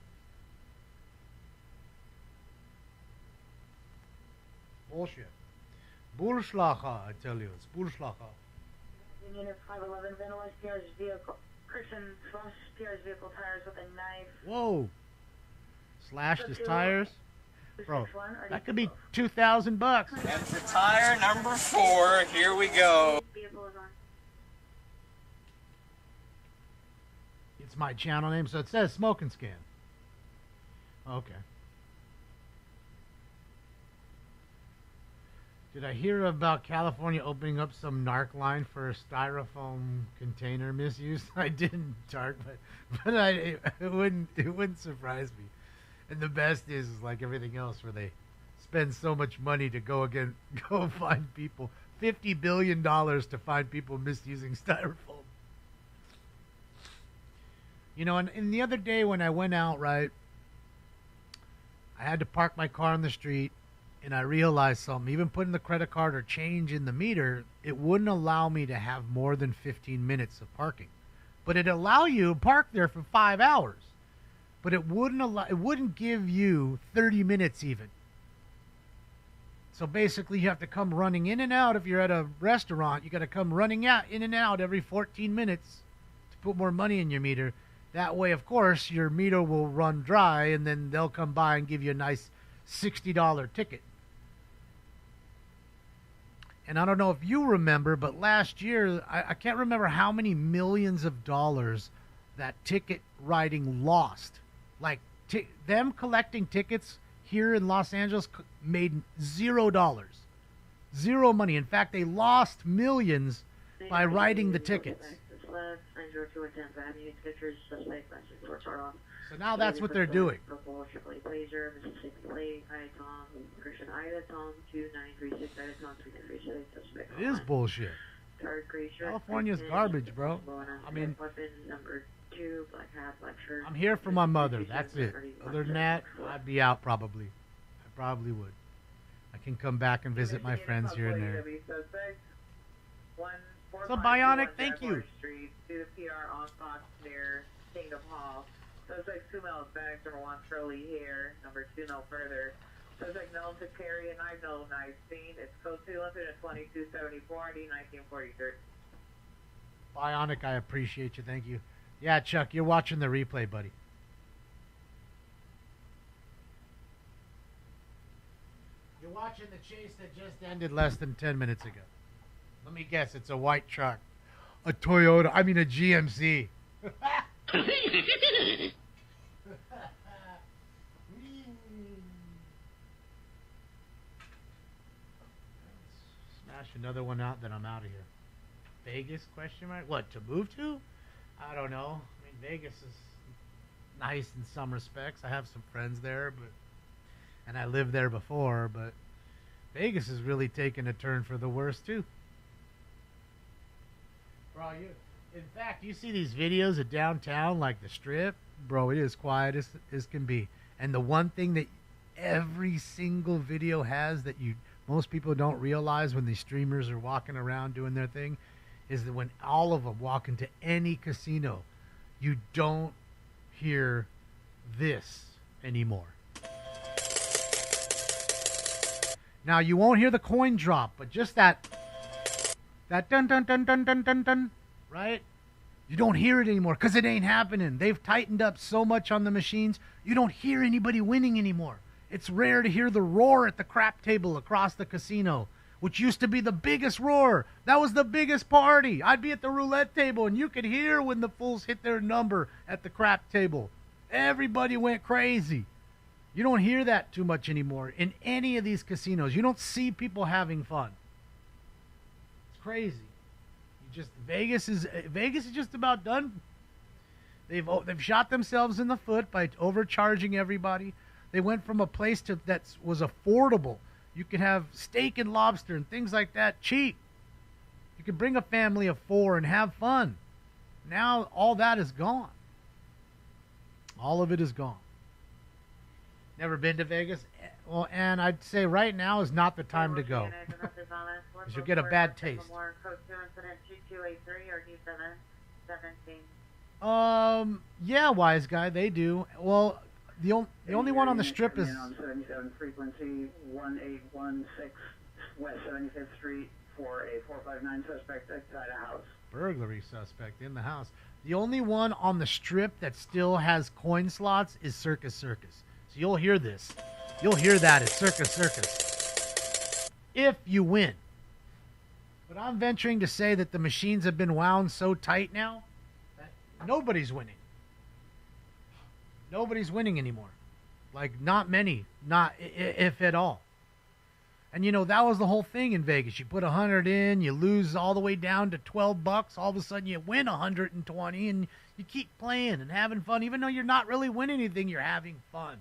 Bullshit. Bullschlacher, I tell you. It's Bullschlacher. Unit 511, vandalized PR's vehicle. Person slashed PR's vehicle tires with a knife. Whoa. Slashed his tires? Bro, that could be $2,000. And for tire number 4, here we go. Vehicle is on. It's my channel name, so it says Smoke and Scan. Okay. Did I hear about California opening up some narc line for styrofoam container misuse? I didn't, Tart, but it wouldn't surprise me. And the best is like everything else, where they spend so much money to go find people, $50 billion to find people misusing styrofoam. You know, and the other day when I went out, right, I had to park my car on the street. And I realized something. Even putting the credit card or change in the meter, it wouldn't allow me to have more than 15 minutes of parking. But it'd allow you to park there for 5 hours. but it wouldn't give you 30 minutes even. So basically, you have to come running in and out. If you're at a restaurant, you got to come running out in and out every 14 minutes to put more money in your meter. That way, of course, your meter will run dry, and then they'll come by and give you a nice $60 ticket. And I don't know if you remember, but last year, I can't remember how many millions of dollars that ticket writing lost. Like, them collecting tickets here in Los Angeles made $0. Zero money. In fact, they lost millions by writing the tickets. So now that's what they're doing. It is bullshit. California's garbage, bro. I mean, I'm here for my mother. That's it. Other than that, I'd be out probably. I probably would. I can come back and visit my friends here and there. So Bionic, thank you. Street, to the PR on Fox near Kingdom Hall. Suspect 2 miles back, number 1 Crowley here, number 2 no further. Suspect known to carry a knife, no knife seen. It's code 22274 D 1943. Bionic, I appreciate you. Thank you. Yeah, Chuck, you're watching the replay, buddy. You're watching the chase that just ended less than 10 minutes ago. Let me guess, it's a white truck. A Toyota, I mean a GMC. Smash another one out, then I'm out of here. Vegas, question mark? What, to move to? I don't know. I mean, Vegas is nice in some respects. I have some friends there, and I lived there before, but Vegas is really taking a turn for the worse, too. Bro, in fact, you see these videos of downtown, like the Strip? Bro, it is quiet as can be. And the one thing that every single video has that most people don't realize when these streamers are walking around doing their thing is that when all of them walk into any casino, you don't hear this anymore. Now, you won't hear the coin drop, but just that dun dun dun dun dun dun dun, right? You don't hear it anymore because it ain't happening. They've tightened up so much on the machines, you don't hear anybody winning anymore. It's rare to hear the roar at the crap table across the casino, which used to be the biggest roar. That was the biggest party. I'd be at the roulette table, and you could hear when the fools hit their number at the crap table. Everybody went crazy. You don't hear that too much anymore in any of these casinos. You don't see people having fun. It's crazy. Vegas is just about done. They've shot themselves in the foot by overcharging everybody. They went from a place that was affordable. You could have steak and lobster and things like that cheap. You could bring a family of 4 and have fun. Now all that is gone. All of it is gone. Never been to Vegas? Well, and I'd say right now is not the time to go. Because you'll get a bad taste. Yeah, wise guy, they do. Well, the only one on the Strip is 77 frequency 1816 West 75th Street for a 459 suspect outside a house. Burglary suspect in the house. The only one on the Strip that still has coin slots is Circus Circus. So you'll hear this. You'll hear that at Circus Circus. If you win. But I'm venturing to say that the machines have been wound so tight now that nobody's winning. Nobody's winning anymore. Like, not many. Not, if at all. And, that was the whole thing in Vegas. You put 100 in, you lose all the way down to $12. All of a sudden, you win 120, and you keep playing and having fun. Even though you're not really winning anything, you're having fun.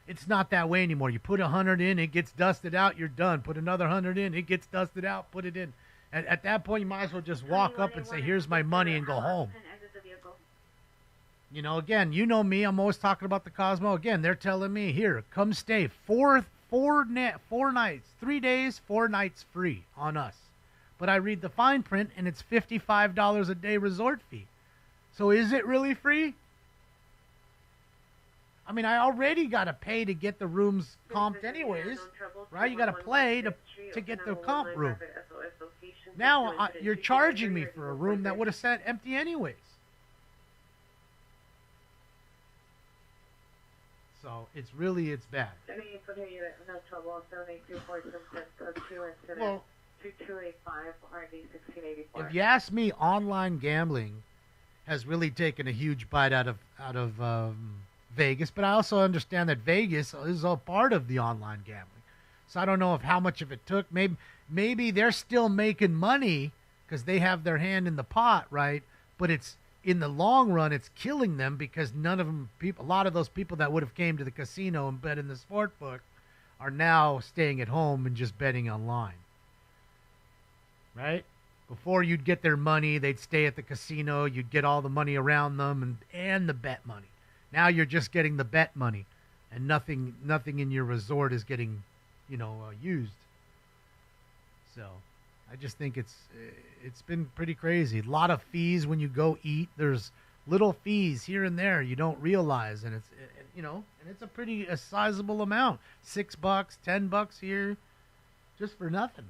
It's not that way anymore. You put 100 in, it gets dusted out, you're done. Put another 100 in, it gets dusted out, put it in. At that point, you might as well just walk up and say, here's my money, and go home. Again, you know me. I'm always talking about the Cosmo. Again, they're telling me, here, come stay. Four nights, 3 days, 4 nights free on us. But I read the fine print, and it's $55 a day resort fee. So is it really free? I mean, I already got to pay to get the rooms comped anyways, right? You got to play to get the comp room. Now you're charging me for a room that would have sat empty anyways. So it's bad. Well, 2285 RD 1684. if you ask me, online gambling has really taken a huge bite out of Vegas, but I also understand that Vegas is a part of the online gambling. So I don't know how much of it took. Maybe they're still making money because they have their hand in the pot, right? But it's in the long run, it's killing them because a lot of those people that would have came to the casino and bet in the sport book are now staying at home and just betting online, right? Before you'd get their money, they'd stay at the casino, you'd get all the money around them and the bet money. Now you're just getting the bet money, and nothing in your resort is getting, used. So I just think it's been pretty crazy. A lot of fees when you go eat. There's little fees here and there you don't realize, and it's a sizable amount. $6, $10 here, just for nothing.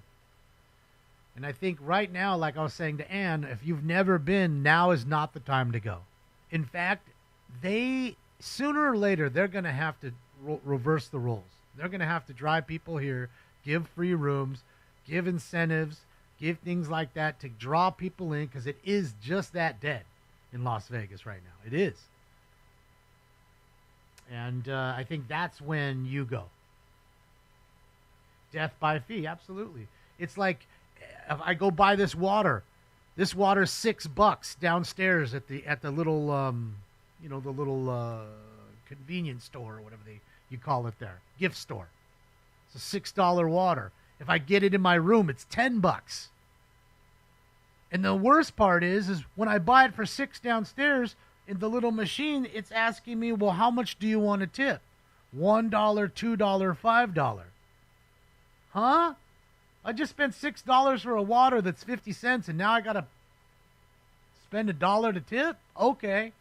And I think right now, like I was saying to Ann, if you've never been, now is not the time to go. In fact, sooner or later, they're going to have to reverse the rules. They're going to have to drive people here, give free rooms, give incentives, give things like that to draw people in, because it is just that dead in Las Vegas right now. It is. And I think that's when you go. Death by fee, absolutely. It's like, if I go buy this water's $6 downstairs at the little the little convenience store or whatever you call it there, gift store. It's a $6 water. If I get it in my room, it's $10. And the worst part is when I buy it for $6 downstairs in the little machine, it's asking me, well, how much do you want to tip? $1, $2, $5. Huh? I just spent $6 for a water that's 50 cents, and now I got to spend $1 to tip? Okay.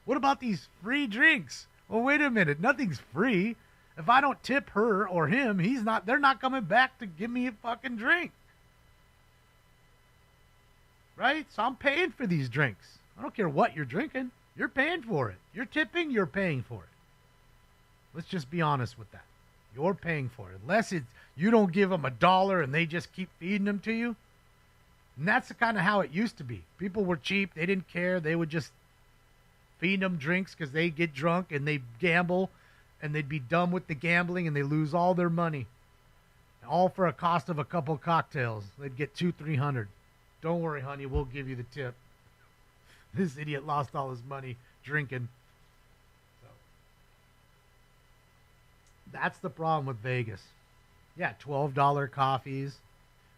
What about these free drinks? Well, wait a minute. Nothing's free. If I don't tip her or him, they're not coming back to give me a fucking drink. Right? So I'm paying for these drinks. I don't care what you're drinking. You're paying for it. You're tipping, you're paying for it. Let's just be honest with that. You're paying for it. Unless you don't give them $1 and they just keep feeding them to you. And that's kind of how it used to be. People were cheap. They didn't care. They would just feed them drinks because they get drunk and they gamble, and they'd be done with the gambling and they lose all their money. All for a cost of a couple cocktails. They'd get $200-$300. Don't worry, honey. We'll give you the tip. This idiot lost all his money drinking. That's the problem with Vegas. Yeah, $12 coffees.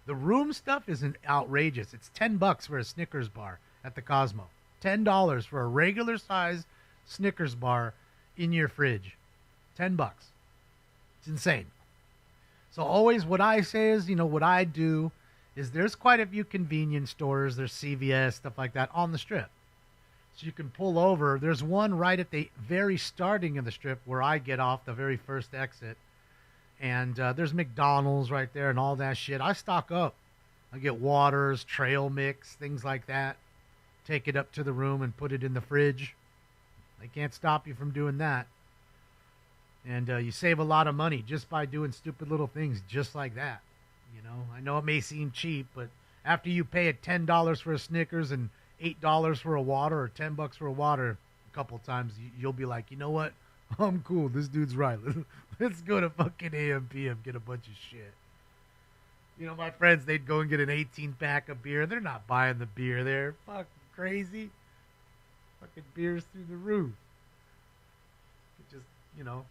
The room stuff isn't outrageous. It's $10 for a Snickers bar at the Cosmo. $10 for a regular size Snickers bar in your fridge. $10. It's insane. So always what I say is, what I do is there's quite a few convenience stores. There's CVS, stuff like that on the strip. So you can pull over. There's one right at the very starting of the strip where I get off, the very first exit. And there's McDonald's right there and all that shit. I stock up. I get waters, trail mix, things like that. Take it up to the room and put it in the fridge. They can't stop you from doing that. And you save a lot of money just by doing stupid little things just like that. I know it may seem cheap, but after you pay $10 for a Snickers and $8 for a water or $10 for a water a couple times, you'll be like, you know what? I'm cool. This dude's right. Let's go to fucking AM PM, get a bunch of shit. My friends, they'd go and get an 18-pack of beer. They're not buying the beer. They're fucking crazy. Fucking beer's through the roof. Just,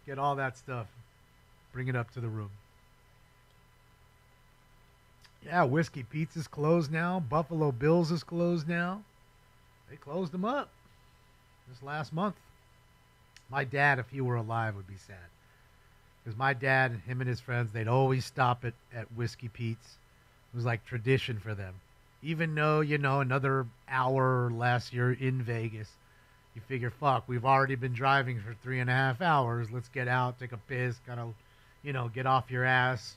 get all that stuff. Bring it up to the room. Yeah, Whiskey Pizza's closed now. Buffalo Bill's is closed now. They closed them up this last month. My dad, if he were alive, would be sad. Because my dad, him and his friends, they'd always stop at Whiskey Pete's. It was like tradition for them. Even though, another hour or less you're in Vegas, You figure, fuck, we've already been driving for 3.5 hours. Let's get out, take a piss, kind of, get off your ass,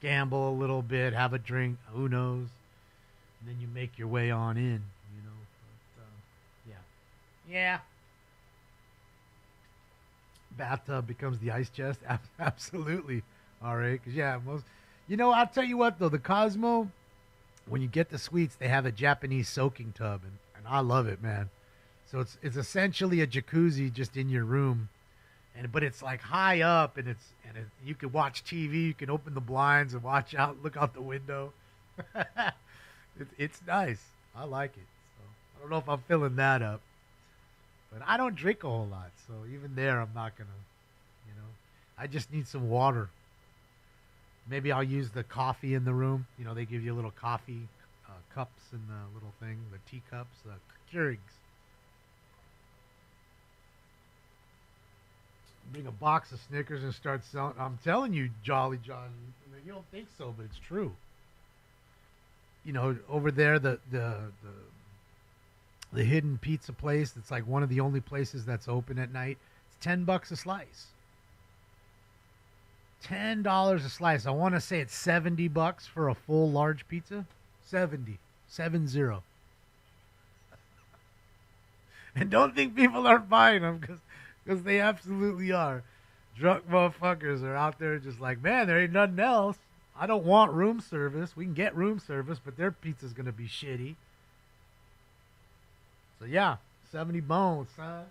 gamble a little bit, have a drink, who knows. And then you make your way on in, But, yeah. Yeah. Bathtub becomes the ice chest? Absolutely. All right. Because, yeah, I'll tell you what, though. The Cosmo, when you get the suites, they have a Japanese soaking tub. And I love it, man. So it's essentially a jacuzzi just in your room. But it's like high up, and you can watch TV. You can open the blinds and look out the window. It's nice. I like it. So I don't know if I'm filling that up. But I don't drink a whole lot, so even there I'm not going to, I just need some water. Maybe I'll use the coffee in the room. They give you little coffee cups in the little thing, the teacups, the Keurigs. Bring a box of Snickers and start selling. I'm telling you, Jolly John, you don't think so, but it's true. Over there, the hidden pizza place that's like one of the only places that's open at night. It's $10 a slice. $10 a slice. I want to say it's $70 for a full large pizza. 70. 70. And don't think people aren't buying them because they absolutely are. Drunk motherfuckers are out there just like, man, there ain't nothing else. I don't want room service. We can get room service, but their pizza's going to be shitty. So, yeah, 70 bones, son.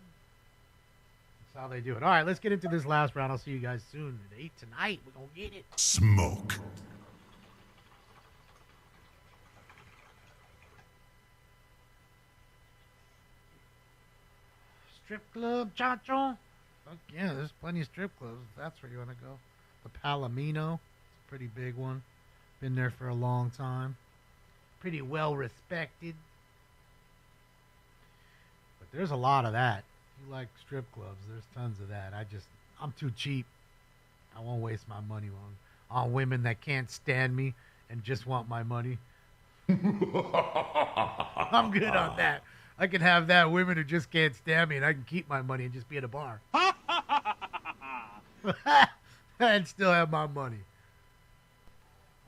That's how they do it. All right, let's get into this last round. I'll see you guys soon. At 8 tonight, we're going to get it. Smoke. Strip club, Chacho. Fuck yeah, there's plenty of strip clubs. If that's where you want to go. The Palomino. It's a pretty big one. Been there for a long time. Pretty well respected. There's a lot of that. If you like strip clubs, there's tons of that. I'm too cheap. I won't waste my money on women that can't stand me and just want my money. I'm good on that. I can have that. Women who just can't stand me, and I can keep my money and just be at a bar. And still have my money.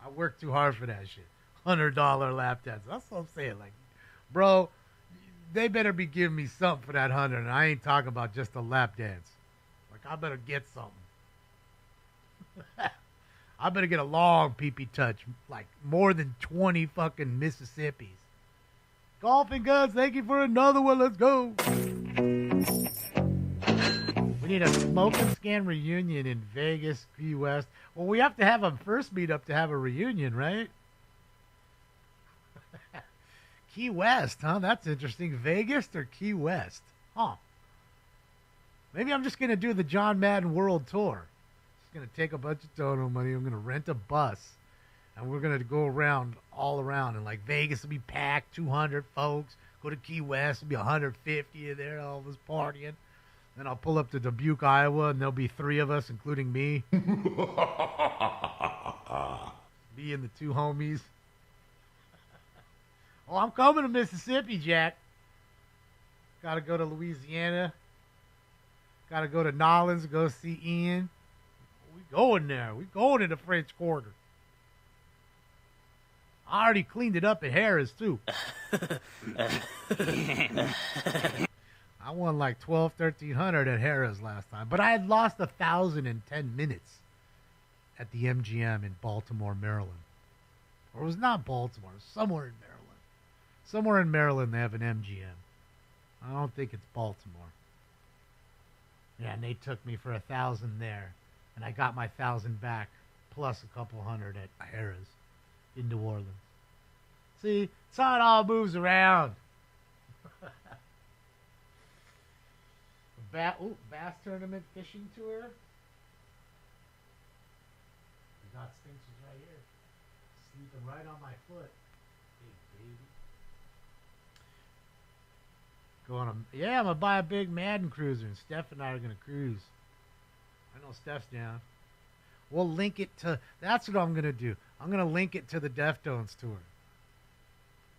I work too hard for that shit. $100 lap dance. That's what I'm saying. Like, bro, they better be giving me something for that 100, and I ain't talking about just a lap dance. Like, I better get something. I better get a long pee-pee touch, like more than 20 fucking Mississippis. Golfing guns, thank you for another one. Let's go. We need a smoke and scan reunion in Vegas, Key West. Well, we have to have a first meetup to have a reunion, right? Key West, huh? That's interesting. Vegas or Key West? Huh. Maybe I'm just going to do the John Madden World Tour. Just going to take a bunch of Dono money. I'm going to rent a bus. And we're going to go all around. And like Vegas will be packed, 200 folks. Go to Key West, it'll be 150 of there, all of us partying. Then I'll pull up to Dubuque, Iowa, and there'll be 3 of us, including me. Me and the 2 homies. Oh, I'm coming to Mississippi, Jack. Got to go to Louisiana. Got to go to Nolens, go see Ian. We going there. We going to the French Quarter. I already cleaned it up at Harris, too. I won like 1,200 at Harris last time. But I had lost 1,000 in 10 minutes at the MGM in Baltimore, Maryland. Or it was not Baltimore. It was somewhere in Maryland. Somewhere in Maryland they have an MGM. I don't think it's Baltimore. Yeah, and they took me for 1,000 there. And I got my 1,000 back, plus a couple hundred at Harris in New Orleans. See, it's how it all moves around. Bass tournament fishing tour. We got Stinches right here. Sleeping right on my foot. Hey, baby. I'm going to buy a big Madden cruiser, and Steph and I are going to cruise. I know Steph's down. We'll link it to, that's what I'm going to do. I'm going to link it to the Deftones tour.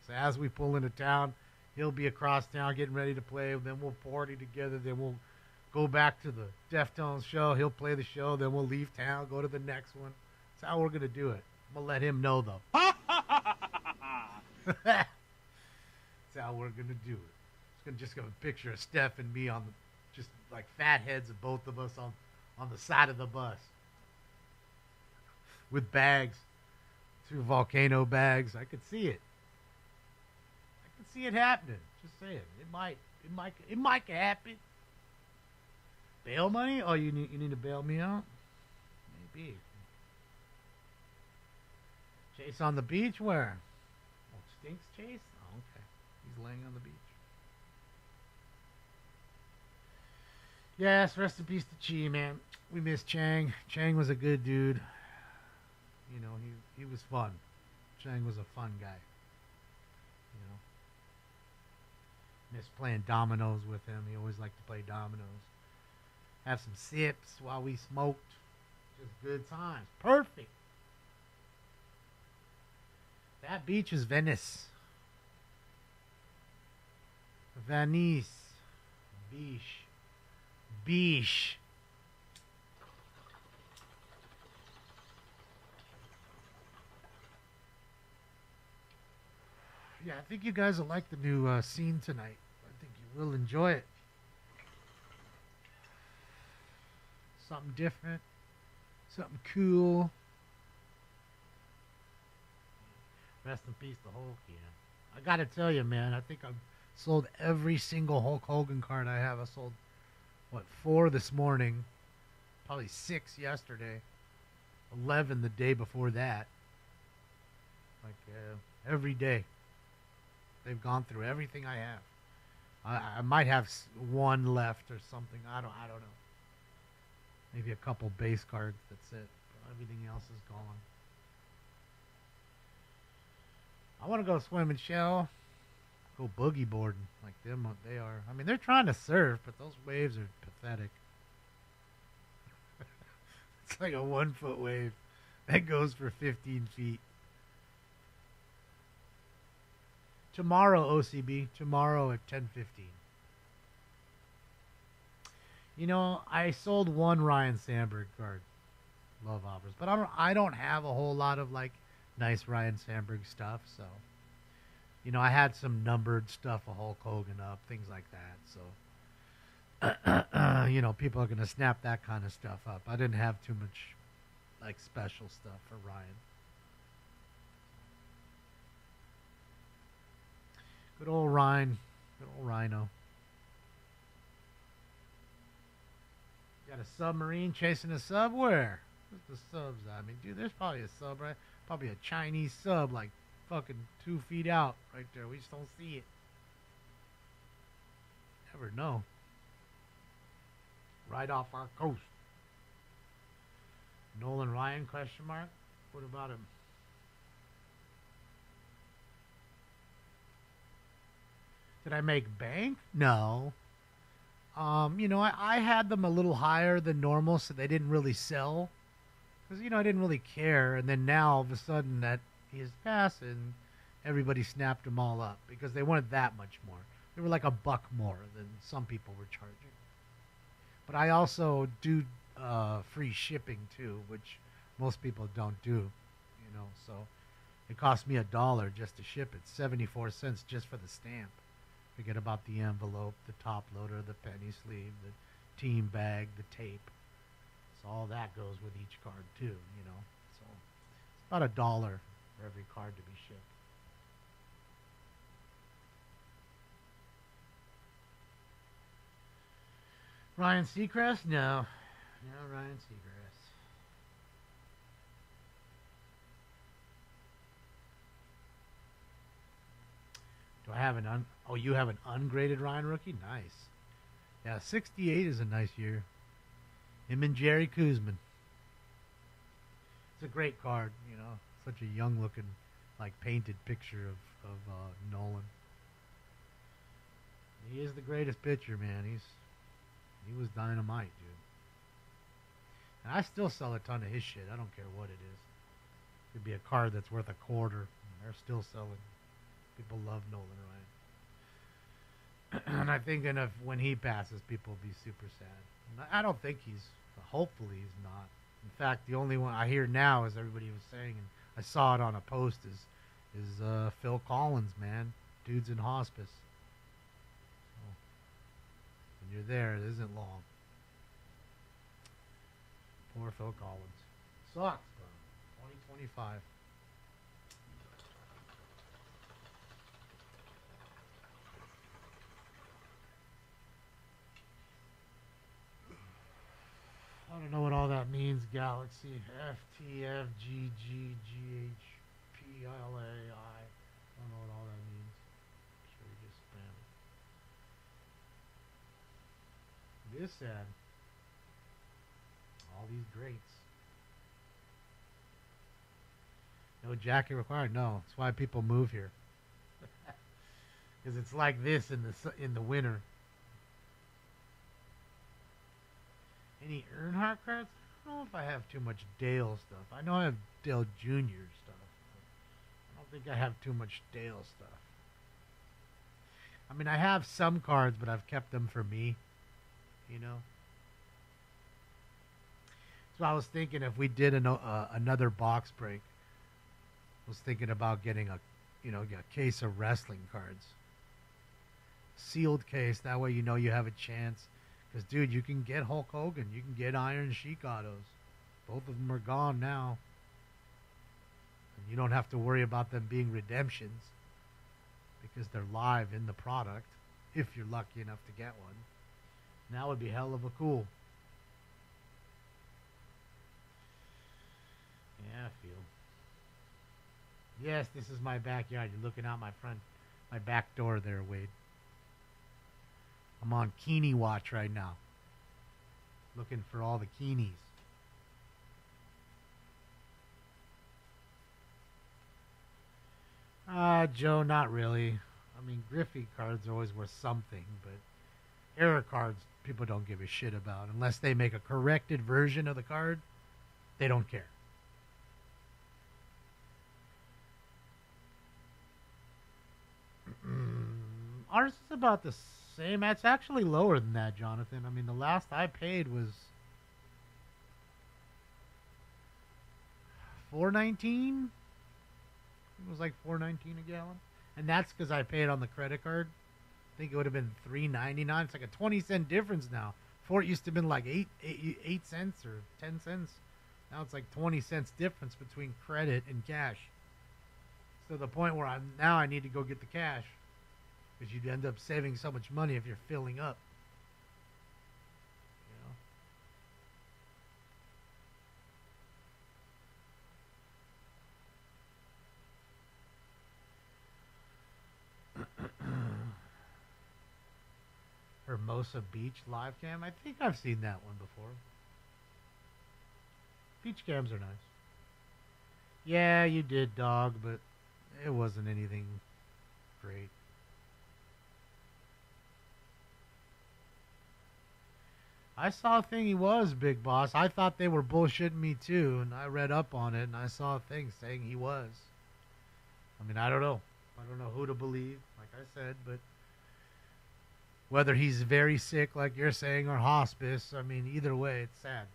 So as we pull into town, He'll be across town getting ready to play. Then we'll party together. Then we'll go back to the Deftones show. He'll play the show. Then we'll leave town, go to the next one. That's how we're going to do it. I'm going to let him know, though. That's how we're going to do it. It's just going to picture of Steph and me on the, just like fat heads of both of us on the side of the bus. With bags. 2 volcano bags. I could see it. I could see it happening. Just saying. It might happen. Bail money? Oh, you need to bail me out? Maybe. Chase on the beach? Where? Oh, Stinks Chase? Oh, okay. He's laying on the beach. Yes, rest in peace to Chi, man. We miss Chang. Chang was a good dude. You know, he was fun. Chang was a fun guy. You know. Miss playing dominoes with him. He always liked to play dominoes. Have some sips while we smoked. Just good times. Perfect. That beach is Venice. Venice. Beach. Beach. Yeah, I think you guys will like the new scene tonight. I think you will enjoy it. Something different. Something cool. Rest in peace to Hulk, yeah. I gotta tell you, man, I think I've sold every single Hulk Hogan card I have. I sold, 4 this morning. Probably 6 yesterday. 11 the day before that. Every day. They've gone through everything I have. I might have 1 left or something. I don't know. Maybe a couple base cards. That's it. But everything else is gone. I want to go swim and shell. Go boogie boarding like them. They are. I mean, they're trying to surf, but those waves are pathetic. It's like a 1-foot wave that goes for 15 feet. Tomorrow, OCB. Tomorrow at 10:15. You know, I sold 1 Ryan Sandberg card, Love Offers, but I don't have a whole lot of nice Ryan Sandberg stuff. So, you know, I had some numbered stuff, a Hulk Hogan up, things like that. So, you know, people are gonna snap that kind of stuff up. I didn't have too much special stuff for Ryan. Good old Ryan. Good old Rhino. Got a submarine chasing a sub? Where? Where's the subs? I mean, dude, there's probably a sub, right? Probably a Chinese sub, fucking 2 feet out right there. We just don't see it. Never know. Right off our coast. Nolan Ryan, question mark? What about him? Did I make bank? No. You know, I had them a little higher than normal, so they didn't really sell. Because, you know, I didn't really care. And then now, all of a sudden, that he is passing, everybody snapped them all up. Because they wanted that much more. They were like $1 more than some people were charging. But I also do free shipping, too, which most people don't do. You know, so it cost me $1 just to ship it. 74 cents just for the stamp. Forget about the envelope, the top loader, the penny sleeve, the team bag, the tape. So all that goes with each card too, you know. So it's about $1 for every card to be shipped. Ryan Seacrest? No. No, Ryan Seacrest. Do I have oh, you have an ungraded Ryan rookie? Nice. Yeah, 68 is a nice year. Him and Jerry Kuzman. It's a great card, you know. Such a young-looking, painted picture of Nolan. He is the greatest pitcher, man. He was dynamite, dude. And I still sell a ton of his shit. I don't care what it is. Could be a card that's worth $0.25. And they're still selling. People love Nolan Ryan. And I think enough when he passes, people will be super sad. I don't think he's. Hopefully, he's not. In fact, the only one I hear now, as everybody was saying, and I saw it on a post, is Phil Collins, man. Dude's in hospice. So, when you're there, it isn't long. Poor Phil Collins. Sucks, bro. 2025. I don't know what all that means. Galaxy FTFGGGHPLAI. I don't know what all that means. Sure, we just spam it. It is sad. All these greats. No jacket required. No, that's why people move here. Because it's like this in the winter. Any Earnhardt cards? I don't know if I have too much Dale stuff. I know I have Dale Jr. stuff. I don't think I have too much Dale stuff. I mean, I have some cards, but I've kept them for me. You know? So I was thinking if we did another box break, I was thinking about getting a case of wrestling cards. Sealed case. That way you know you have a chance. Because, dude, you can get Hulk Hogan. You can get Iron Sheik autos. Both of them are gone now. And you don't have to worry about them being redemptions. Because they're live in the product. If you're lucky enough to get one. And that would be hell of a cool. Yeah, I feel. Yes, this is my backyard. You're looking out my back door there, Wade. I'm on Keeney watch right now. Looking for all the Keenies. Joe, not really. I mean, Griffey cards are always worth something, but error cards people don't give a shit about. Unless they make a corrected version of the card, they don't care. Ours is about the same. It's actually lower than that, Jonathan. I mean, the last I paid was $4.19. It was like $4.19 a gallon, and that's because I paid on the credit card. I think it would have been $3.99. It's like a 20-cent difference now. Before it used to have been like 8 cents or 10 cents. Now it's like 20 cents difference between credit and cash. To the point where I need to go get the cash. Because you'd end up saving so much money if you're filling up. You know? Hermosa Beach live cam. I think I've seen that one before. Beach cams are nice. Yeah, you did, dog, but it wasn't anything great. I saw a thing he was, Big Boss. I thought they were bullshitting me too, and I read up on it, and I saw a thing saying he was. I mean, I don't know. I don't know who to believe, like I said, but whether he's very sick, like you're saying, or hospice, I mean, either way, it's sad.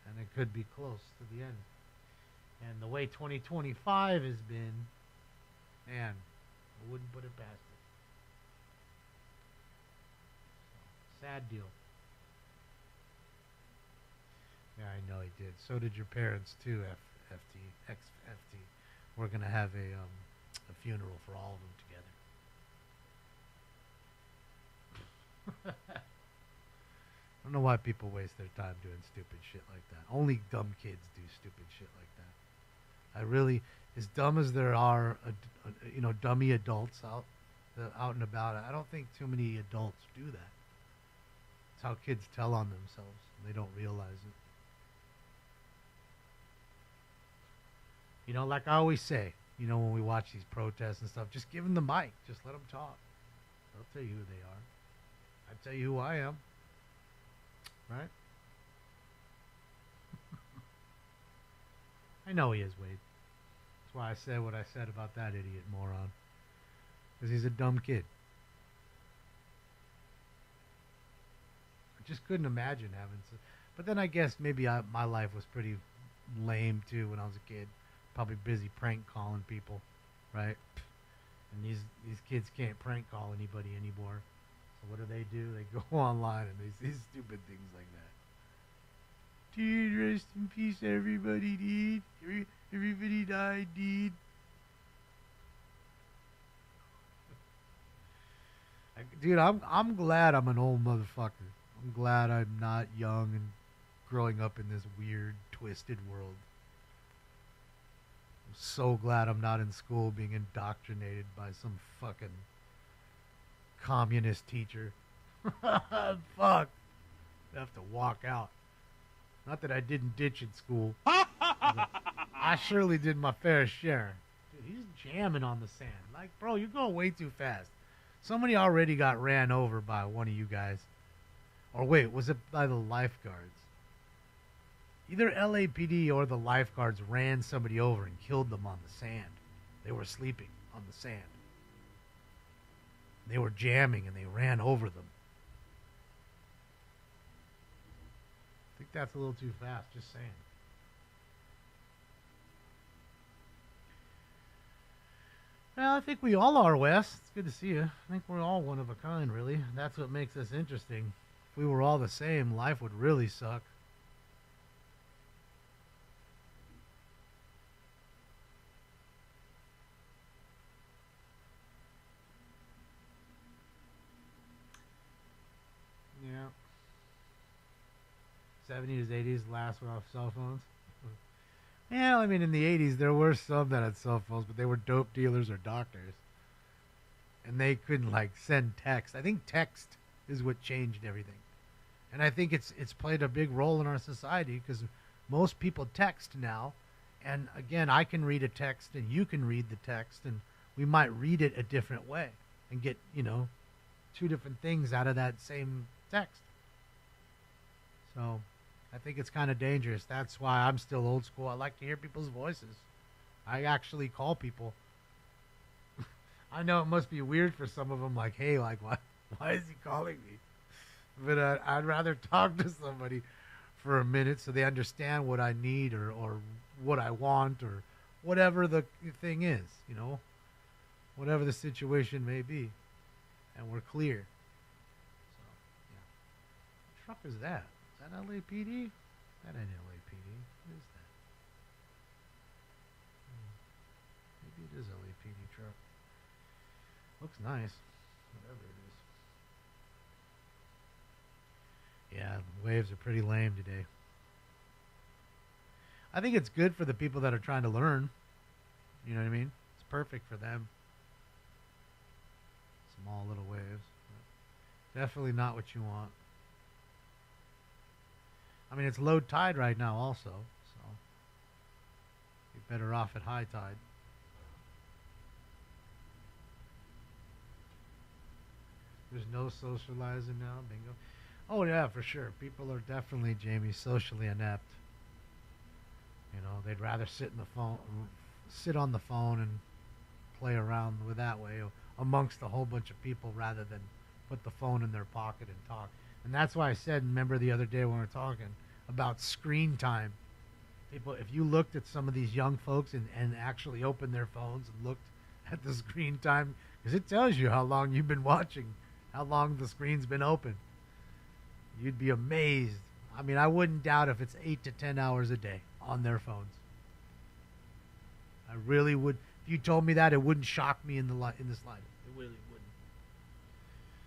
And it could be close to the end. And the way 2025 has been, man, I wouldn't put it past it. So, sad deal. Yeah, I know he did. So did your parents too, ex-FT. We're gonna have a funeral for all of them together. I don't know why people waste their time doing stupid shit like that. Only dumb kids do stupid shit like that. I really, as dumb as there are, dummy adults out and about, I don't think too many adults do that. It's how kids tell on themselves. They don't realize it. You know, like I always say, you know, when we watch these protests and stuff, just give them the mic. Just let them talk. They'll tell you who they are. I tell you who I am. Right? I know he is, Wade. That's why I said what I said about that idiot moron. Because he's a dumb kid. just couldn't imagine having. But then I guess maybe my life was pretty lame too when I was a kid. Probably busy prank calling people, right? And these kids can't prank call anybody anymore. So what do? They go online and they say stupid things like that. Dude, rest in peace, everybody, dude. Everybody died, dude. Dude, I'm glad I'm an old motherfucker. I'm glad I'm not young and growing up in this weird, twisted world. I'm so glad I'm not in school being indoctrinated by some fucking communist teacher. Fuck. I have to walk out. Not that I didn't ditch in school. I surely did my fair share. Dude, he's jamming on the sand. Like, bro, you're going way too fast. Somebody already got ran over by one of you guys. Or wait, was it by the lifeguards? Either LAPD or the lifeguards ran somebody over and killed them on the sand. They were sleeping on the sand. They were jamming and they ran over them. I think that's a little too fast, just saying. Well, I think we all are, Wes. It's good to see you. I think we're all one of a kind, really. That's what makes us interesting. If we were all the same, life would really suck. Yeah. 70s, 80s, last one off cell phones. Yeah, I mean, in the 80s, there were some that had cell phones, but they were dope dealers or doctors. And they couldn't, like, send text. I think text is what changed everything. And I think it's played a big role in our society because most people text now. And, again, I can read a text and you can read the text. And we might read it a different way and get, two different things out of that same text. So I think it's kind of dangerous. That's why I'm still old school. I like to hear people's voices. I actually call people. I know it must be weird for some of them, like, hey, like, why is he calling me? But I'd rather talk to somebody for a minute so they understand what I need or what I want or whatever the thing is, whatever the situation may be. And we're clear. So, yeah. What truck is that? Is that LAPD? That ain't LAPD. What is that? Maybe it is LAPD truck. Looks nice. Whatever it is. Yeah, the waves are pretty lame today. I think it's good for the people that are trying to learn. You know what I mean? It's perfect for them. Small little waves. Definitely not what you want. I mean, it's low tide right now also, so you're better off at high tide. There's no socializing now, bingo. Oh yeah, for sure. People are definitely, Jamie, socially inept. They'd rather sit on the phone and play around with that way amongst a whole bunch of people rather than put the phone in their pocket and talk. And that's why I said, remember the other day when we were talking about screen time. People, if you looked at some of these young folks and actually opened their phones and looked at the screen time, because it tells you how long you've been watching, how long the screen's been open. You'd be amazed. I mean, I wouldn't doubt if it's 8 to 10 hours a day on their phones. I really would. If you told me that, it wouldn't shock me in the slightest. It really wouldn't.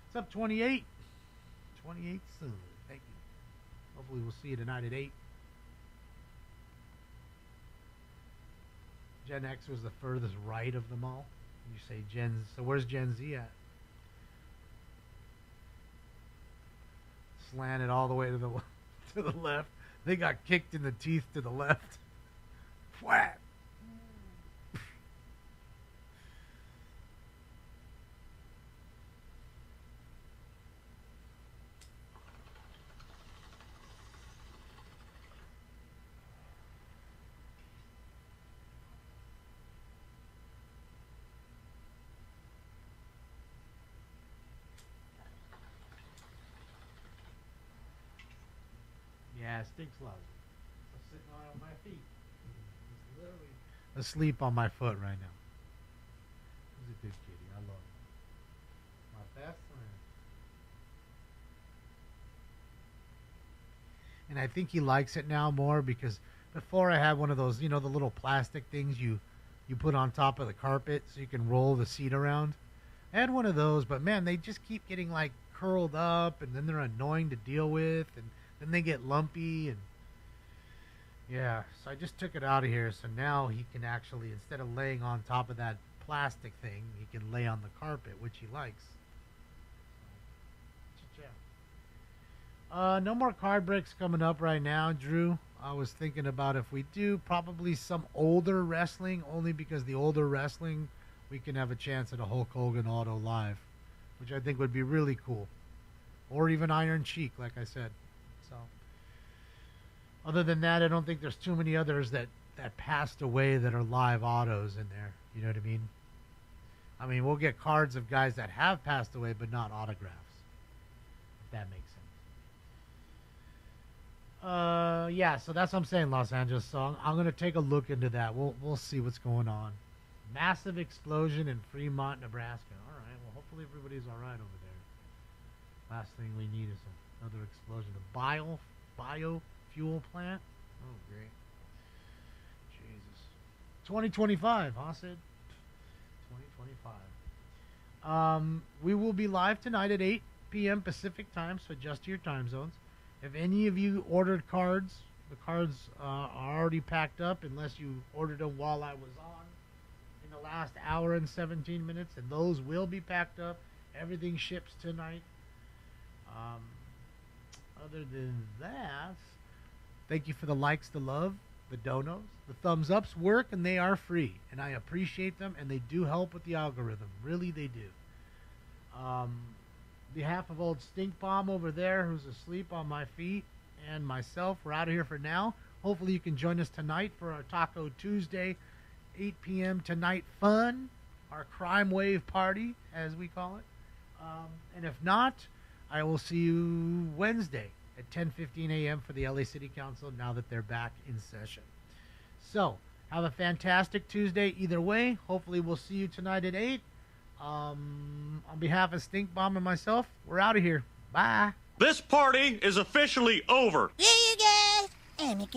It's up 28. 28 soon. Thank you. Hopefully we'll see you tonight at 8. Gen X was the furthest right of them all. You say so where's Gen Z at? Slanted all the way to the left. They got kicked in the teeth to the left. Flat. Yeah, it stinks lousy. I'm sitting on my feet. He's literally asleep on my foot right now. He's a good kitty. I love him. My best friend. And I think he likes it now more because before I had one of those, you know, the little plastic things you put on top of the carpet so you can roll the seat around. I had one of those, but man, they just keep getting like curled up, and then they're annoying to deal with, and then they get lumpy, and yeah, so I just took it out of here. So now he can actually, instead of laying on top of that plastic thing, he can lay on the carpet, which he likes. No more card breaks coming up right now, Drew. I was thinking about if we do probably some older wrestling, only because the older wrestling we can have a chance at a Hulk Hogan Auto Live, which I think would be really cool. Or even Iron Sheik, like I said. So, other than that, I don't think there's too many others that passed away that are live autos in there. You know what I mean? I mean, we'll get cards of guys that have passed away, but not autographs. If that makes sense. Yeah, so that's what I'm saying, Los Angeles. So I'm going to take a look into that. We'll see what's going on. Massive explosion in Fremont, Nebraska. All right, well, hopefully everybody's all right over there. Last thing we need is another explosion. A biofuel plant? Oh, great. Jesus. 2025, huh, Sid? 2025. We will be live tonight at 8 p.m. Pacific time, so adjust to your time zones. If any of you ordered cards, the cards are already packed up unless you ordered them while I was on in the last hour and 17 minutes, and those will be packed up. Everything ships tonight. Other than that, thank you for the likes, the love, the donos. The thumbs ups work, and they are free, and I appreciate them, and they do help with the algorithm. Really, they do. Behalf of old Stink Bomb over there, who's asleep on my feet, and myself, we're out of here for now. Hopefully you can join us tonight for our Taco Tuesday, 8 p.m. tonight fun, our crime wave party, as we call it. And if not, I will see you Wednesday at 10:15 a.m. for the LA City Council, now that they're back in session. So, have a fantastic Tuesday either way. Hopefully we'll see you tonight at 8. On behalf of Stink Bomb and myself, we're out of here. Bye. This party is officially over. Yeah, you guys. I'm a